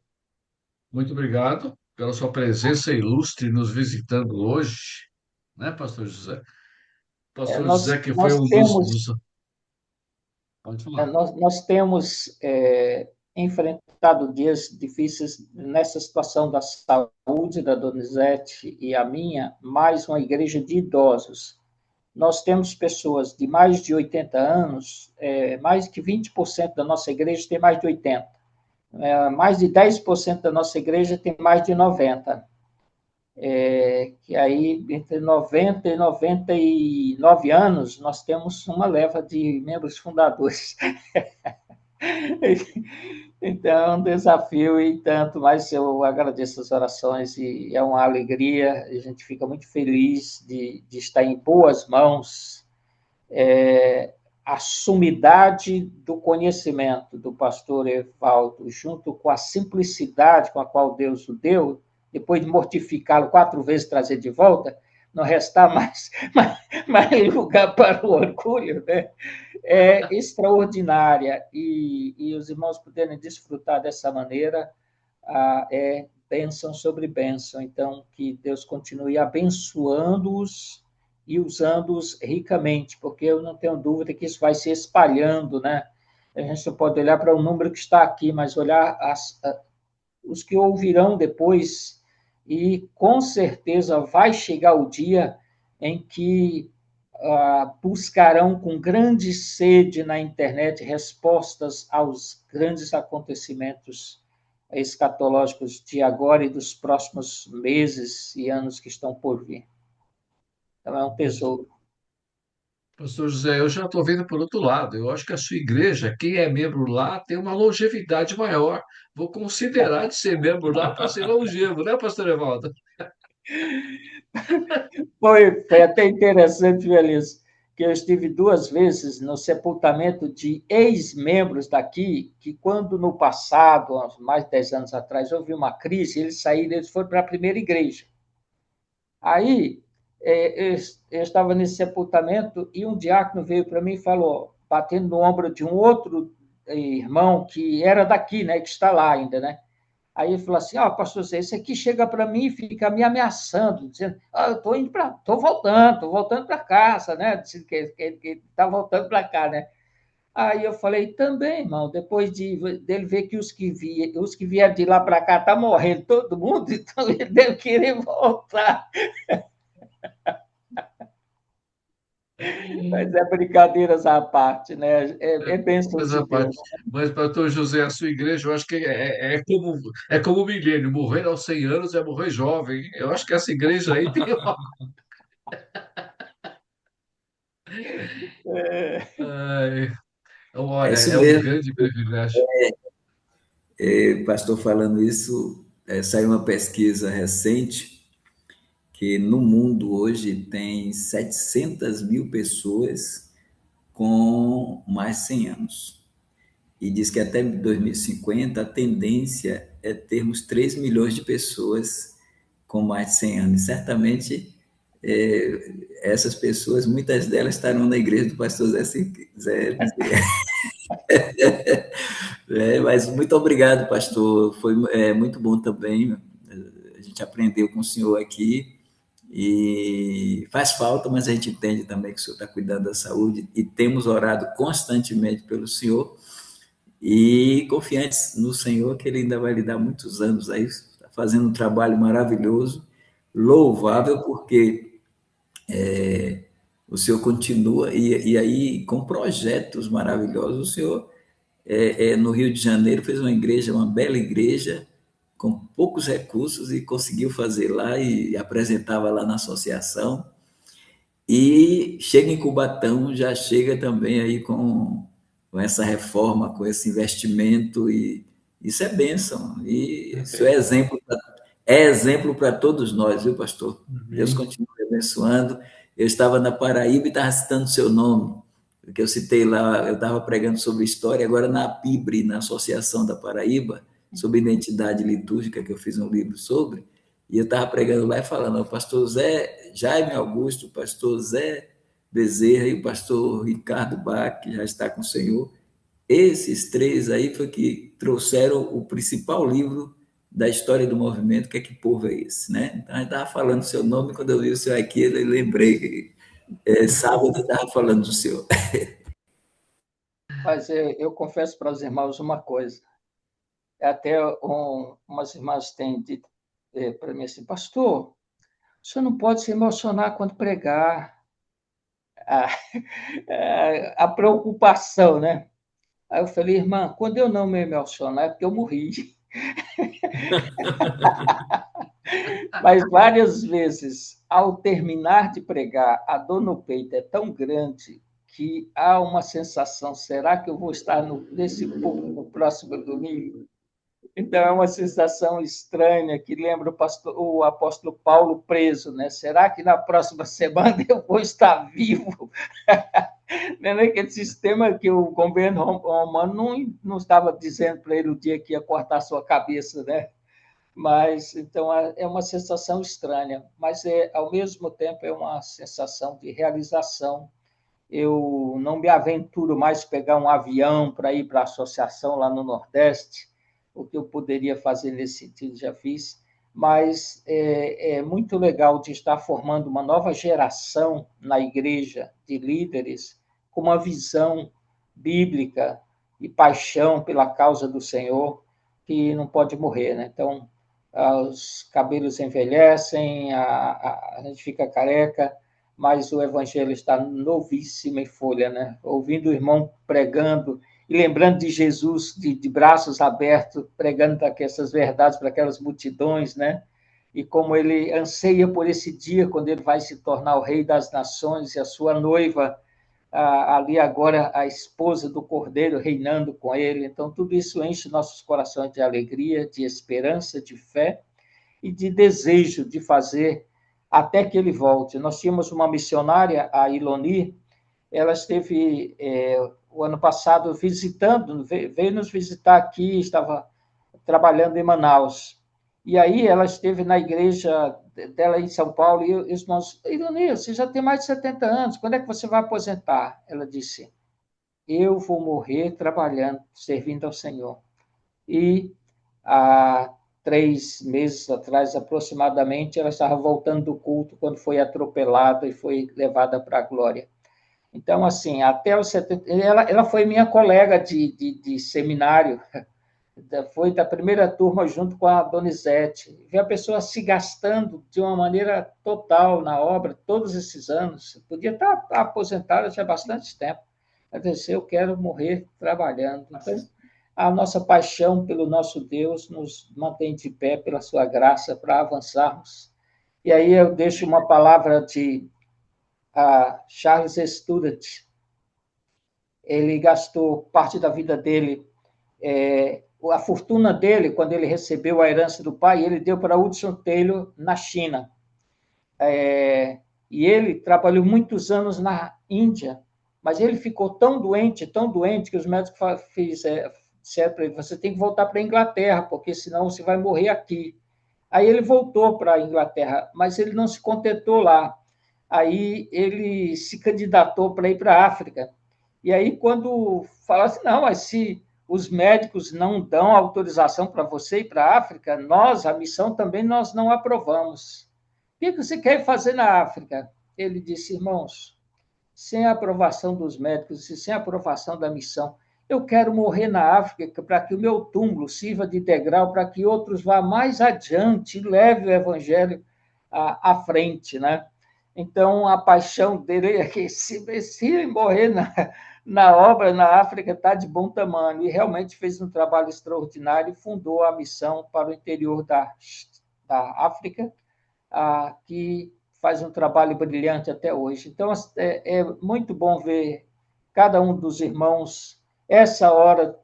Muito obrigado pela sua presença ilustre nos visitando hoje, né, pastor José? Pastor José, Nós, que foi nós um temos Pode falar. Nós temos enfrentado dias difíceis nessa situação da saúde da Donizete e a minha, mais uma igreja de idosos. Nós temos pessoas de mais de 80 anos, mais que 20% da nossa igreja tem mais de 80. Mais de 10% da nossa igreja tem mais de 90. Que aí, entre 90 e 99 anos, nós temos uma leva de membros fundadores. Então, é um desafio e tanto, mas eu agradeço as orações e é uma alegria, a gente fica muito feliz de estar em boas mãos. A sumidade do conhecimento do pastor Evaldo, junto com a simplicidade com a qual Deus o deu, depois de mortificá-lo 4 vezes e trazer de volta, não restar mais lugar para o orgulho, né? É extraordinária e os irmãos poderem desfrutar dessa maneira é bênção sobre bênção. Então, que Deus continue abençoando-os e usando-os ricamente, porque eu não tenho dúvida que isso vai se espalhando, né? A gente não pode olhar para o número que está aqui, mas olhar os que ouvirão depois, e com certeza vai chegar o dia em que buscarão com grande sede na internet respostas aos grandes acontecimentos escatológicos de agora e dos próximos meses e anos que estão por vir. Então, é um tesouro. Pastor José, eu já estou vendo por outro lado. Eu acho que a sua igreja, quem é membro lá, tem uma longevidade maior. Vou considerar de ser membro lá para ser longevo, né, pastor Evaldo? Foi até interessante, Feliz, que eu estive 2 vezes no sepultamento de ex-membros daqui, que quando no passado, há mais de 10 anos atrás, houve uma crise, eles saíram, eles foram para a primeira igreja. Aí, eu estava nesse sepultamento e um diácono veio para mim e falou, batendo no ombro de um outro irmão que era daqui, né, que está lá ainda, né? Aí ele falou assim, pastor Zé, esse aqui chega para mim e fica me ameaçando, dizendo, eu estou voltando para casa, né? Dizendo que está voltando para cá, né? Aí eu falei, também, irmão, depois dele ver que os que vieram de lá para cá tá morrendo todo mundo, então ele deve querer voltar. Mas é brincadeiras à parte, né? É bênção Mas, de rapaz, Deus. mas, pastor José, a sua igreja, eu acho que é como o milênio. Morrer aos 100 anos é morrer jovem. Eu acho que essa igreja aí tem uma... Ai, É olha, isso é um mesmo. grande privilégio. Pastor, falando isso, saiu uma pesquisa recente que no mundo hoje tem 700 mil pessoas com mais de 100 anos. E diz que até 2050 a tendência é termos 3 milhões de pessoas com mais de 100 anos. E certamente essas pessoas, muitas delas estarão na igreja do pastor Zé Bezerra. Mas muito obrigado, pastor. Foi muito bom também. A gente aprendeu com o senhor aqui e faz falta, mas a gente entende também que o senhor está cuidando da saúde e temos orado constantemente pelo senhor e confiantes no Senhor que Ele ainda vai lhe dar muitos anos aí, está fazendo um trabalho maravilhoso, louvável, porque o Senhor continua, e aí com projetos maravilhosos. O Senhor, no Rio de Janeiro, fez uma igreja, uma bela igreja, com poucos recursos, e conseguiu fazer lá, e apresentava lá na associação, e chega em Cubatão, já chega também aí com essa reforma, com esse investimento, e isso é bênção. E isso é exemplo para todos nós, viu, pastor? Deus Amém. continue abençoando. Eu estava na Paraíba e estava citando seu nome, porque eu citei lá, eu estava pregando sobre história, agora na APIBRE, na Associação da Paraíba, sobre identidade litúrgica, que eu fiz um livro sobre, e eu estava pregando lá e falando, o pastor Zé Jaime Augusto, o pastor Zé Bezerra e o pastor Ricardo Bach, que já está com o Senhor. Esses três aí foi que trouxeram o principal livro da história do movimento, que povo é esse, né? Então, eu estava falando o seu nome, quando eu vi o senhor aqui, eu lembrei que sábado eu estava falando do senhor. Mas eu confesso para os irmãos uma coisa. Até umas irmãs têm dito para mim assim, pastor, o senhor não pode se emocionar quando pregar. A, a preocupação, né? Aí eu falei, irmã, quando eu não me emocionar é porque eu morri. Mas várias vezes, ao terminar de pregar, a dor no peito é tão grande que há uma sensação, será que eu vou estar nesse púlpito no próximo domingo? Então, é uma sensação estranha que lembra o apóstolo Paulo preso, né? Será que na próxima semana eu vou estar vivo? Aquele sistema que o governo romano não estava dizendo para ele o dia que ia cortar a sua cabeça, né? Mas, então, é uma sensação estranha, mas ao mesmo tempo é uma sensação de realização. Eu não me aventuro mais pegar um avião para ir para a associação lá no Nordeste, o que eu poderia fazer nesse sentido já fiz, mas é muito legal de estar formando uma nova geração na igreja de líderes com uma visão bíblica e paixão pela causa do Senhor que não pode morrer, né? Então, os cabelos envelhecem, a gente fica careca, mas o evangelho está novíssimo em folha, né? Ouvindo o irmão pregando e lembrando de Jesus de braços abertos, pregando essas verdades para aquelas multidões, né? E como ele anseia por esse dia, quando ele vai se tornar o rei das nações e a sua noiva ali agora a esposa do Cordeiro reinando com ele. Então, tudo isso enche nossos corações de alegria, de esperança, de fé e de desejo de fazer até que ele volte. Nós tínhamos uma missionária, a Iloni, ela esteve o ano passado visitando, veio nos visitar aqui, estava trabalhando em Manaus. E aí ela esteve na igreja dela em São Paulo, e os irmãos, Iloni, você já tem mais de 70 anos, quando é que você vai aposentar? Ela disse, eu vou morrer trabalhando, servindo ao Senhor. E há 3 meses atrás, aproximadamente, ela estava voltando do culto quando foi atropelada e foi levada para a glória. Então, assim, até os 70... Ela foi minha colega de seminário, foi da primeira turma junto com a Donizete. Ver a pessoa se gastando de uma maneira total na obra todos esses anos. Podia estar aposentada já há bastante tempo. Ela disse, eu quero morrer trabalhando. Então, a nossa paixão pelo nosso Deus nos mantém de pé pela sua graça para avançarmos. E aí eu deixo uma palavra de Charles Studart. Ele gastou parte da vida dele, a fortuna dele, quando ele recebeu a herança do pai, ele deu para Hudson Taylor na China. E ele trabalhou muitos anos na Índia, mas ele ficou tão doente, que os médicos disseram para ele, você tem que voltar para a Inglaterra, porque senão você vai morrer aqui. Aí ele voltou para a Inglaterra, mas ele não se contentou lá. Aí ele se candidatou para ir para a África. E aí, quando falaram assim, não, mas se os médicos não dão autorização para você ir para a África, nós, a missão também, nós não aprovamos. O que você quer fazer na África? Ele disse, irmãos, sem a aprovação dos médicos e sem a aprovação da missão, eu quero morrer na África para que o meu túmulo sirva de degrau para que outros vá mais adiante e leve o evangelho à frente, né? Então, a paixão dele é que se morrer na obra na África está de bom tamanho, e realmente fez um trabalho extraordinário e fundou a missão para o interior da África, que faz um trabalho brilhante até hoje. Então, é muito bom ver cada um dos irmãos, essa hora,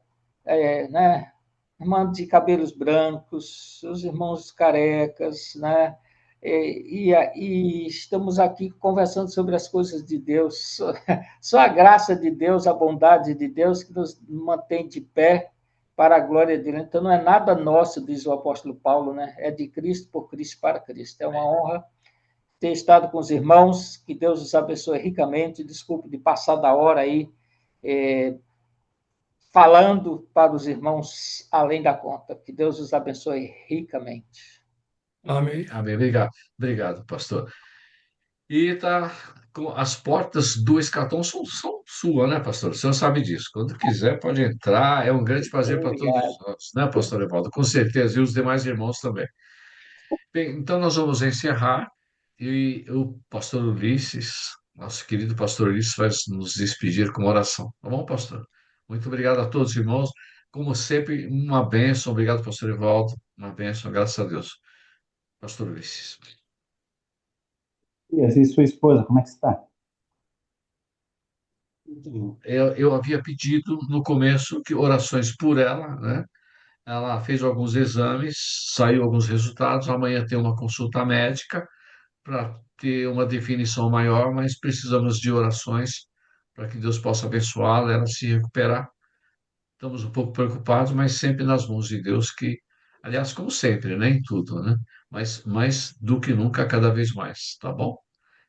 né, irmão de cabelos brancos, os irmãos carecas, né, e estamos aqui conversando sobre as coisas de Deus. Só a graça de Deus, a bondade de Deus que nos mantém de pé para a glória dele. Então, não é nada nosso, diz o apóstolo Paulo, né? É de Cristo, por Cristo, para Cristo. É uma honra ter estado com os irmãos, que Deus os abençoe ricamente. Desculpe de passar da hora aí, falando para os irmãos além da conta. Que Deus os abençoe ricamente. Amém. Amém. Obrigado, pastor. E tá, as portas do Escatom são suas, né, pastor? O senhor sabe disso. Quando quiser, pode entrar. É um grande prazer para todos nós, né, pastor Evaldo? Com certeza, e os demais irmãos também. Bem, então nós vamos encerrar e o pastor Ulisses, nosso querido pastor Ulisses, vai nos despedir com uma oração. Tá bom, pastor? Muito obrigado a todos, irmãos. Como sempre, uma bênção. Obrigado, pastor Evaldo. Uma bênção, graças a Deus. Pastor Ulisses. E assim, sua esposa, como é que está? Eu havia pedido no começo que orações por ela, né? Ela fez alguns exames, saiu alguns resultados. Amanhã tem uma consulta médica para ter uma definição maior, mas precisamos de orações para que Deus possa abençoá-la, ela se recuperar. Estamos um pouco preocupados, mas sempre nas mãos de Deus, que, aliás, como sempre, né? Em tudo, né? Mas mais do que nunca, cada vez mais, tá bom?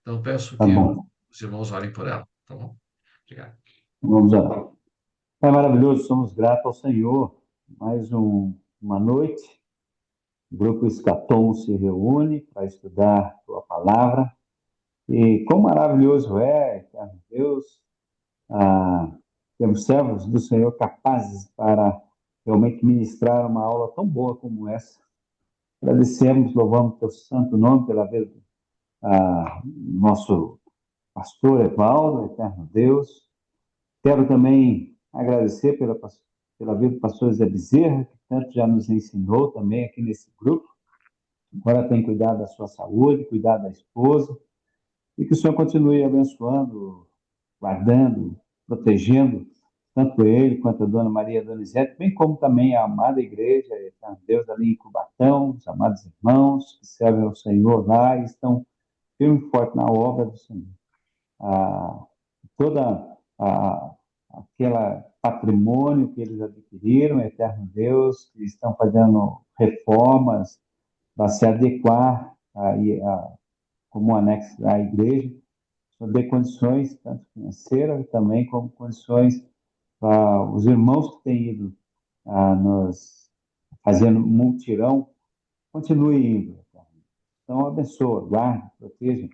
Então peço Tá que bom, os irmãos orem por ela, tá bom? Obrigado. vamos lá. É maravilhoso, somos gratos ao Senhor. Mais uma noite, o grupo Escatom se reúne para estudar a tua palavra. E quão maravilhoso é, Deus, temos servos do Senhor capazes para realmente ministrar uma aula tão boa como essa. Agradecemos, louvamos teu santo nome pela vida do nosso pastor Evaldo, eterno Deus. Quero também agradecer pela vida do pastor Zé Bezerra, que tanto já nos ensinou também aqui nesse grupo. Agora tem cuidado da sua saúde, cuidado da esposa, e que o Senhor continue abençoando, guardando, protegendo, tanto ele quanto a dona Maria Donizete, bem como também a amada igreja, eterno Deus ali em Cubatão, os amados irmãos que servem ao Senhor lá e estão firme e forte na obra do Senhor. Toda aquela patrimônio que eles adquiriram, eterno Deus, que estão fazendo reformas para se adequar como anexo à igreja, dê condições, tanto financeiras também, como condições para os irmãos que têm ido nos fazendo multirão, continue indo. Então, abençoa, guarde, proteja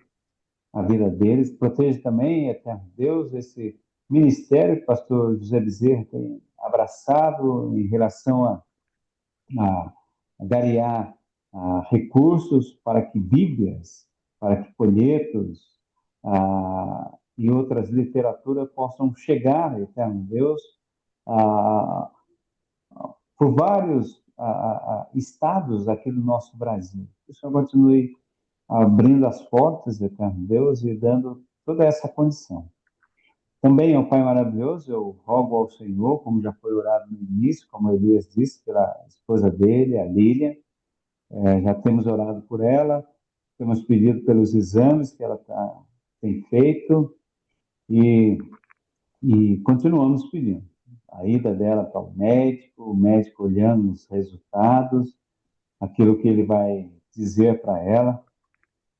a vida deles, proteja também, eterno Deus, esse ministério que o pastor José Bezerra tem abraçado em relação a garear recursos para que Bíblias, para que folhetos e outras literaturas possam chegar, eterno Deus, por vários estados aqui do nosso Brasil. Que o Senhor continue abrindo as portas, eterno Deus, e dando toda essa condição. Também, ó Pai maravilhoso, eu rogo ao Senhor, como já foi orado no início, como Elias disse, pela esposa dele, a Lília. Já temos orado por ela, temos pedido pelos exames que ela tem feito e continuamos pedindo. A ida dela para o médico olhando os resultados, aquilo que ele vai dizer para ela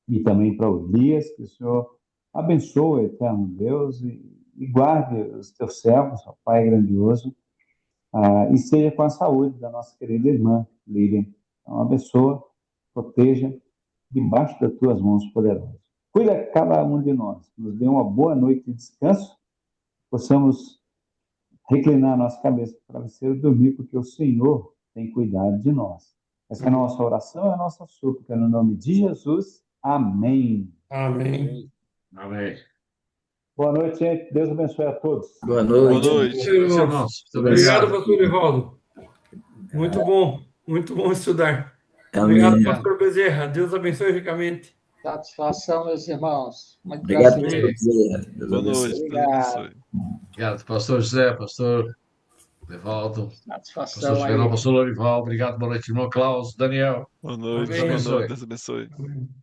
e também para o Elias, que o Senhor abençoe, eterno Deus, e guarde os teus servos, ó Pai grandioso, e seja com a saúde da nossa querida irmã Lília. Então, abençoa, proteja, debaixo das tuas mãos poderosas. Cuida de cada um de nós, nos dê uma boa noite de descanso, possamos reclinar a nossa cabeça para o travesseiro e dormir, porque o Senhor tem cuidado de nós. Essa é a nossa oração, é a nossa súplica, no nome de Jesus. Amém. Amém. Amém. Boa noite, gente. Deus abençoe a todos. Boa Boa noite. noite. Irmãos, muito Obrigado, obrigado. pastor Evaldo. Muito bom estudar. Amém. Obrigado, pastor Bezerra. Deus abençoe ricamente. Satisfação, meus irmãos. Muito Obrigado, prazer. pastor Bezerra. Deus Boa abençoe. noite. Deus Obrigado. abençoe. Obrigado, pastor José, pastor Evaldo, pastor Satisfação aí. Juvenal, pastor Lorival. Obrigado, boa noite, irmão Klaus, Daniel. Boa noite. Amém. Boa noite. Deus abençoe. Amém.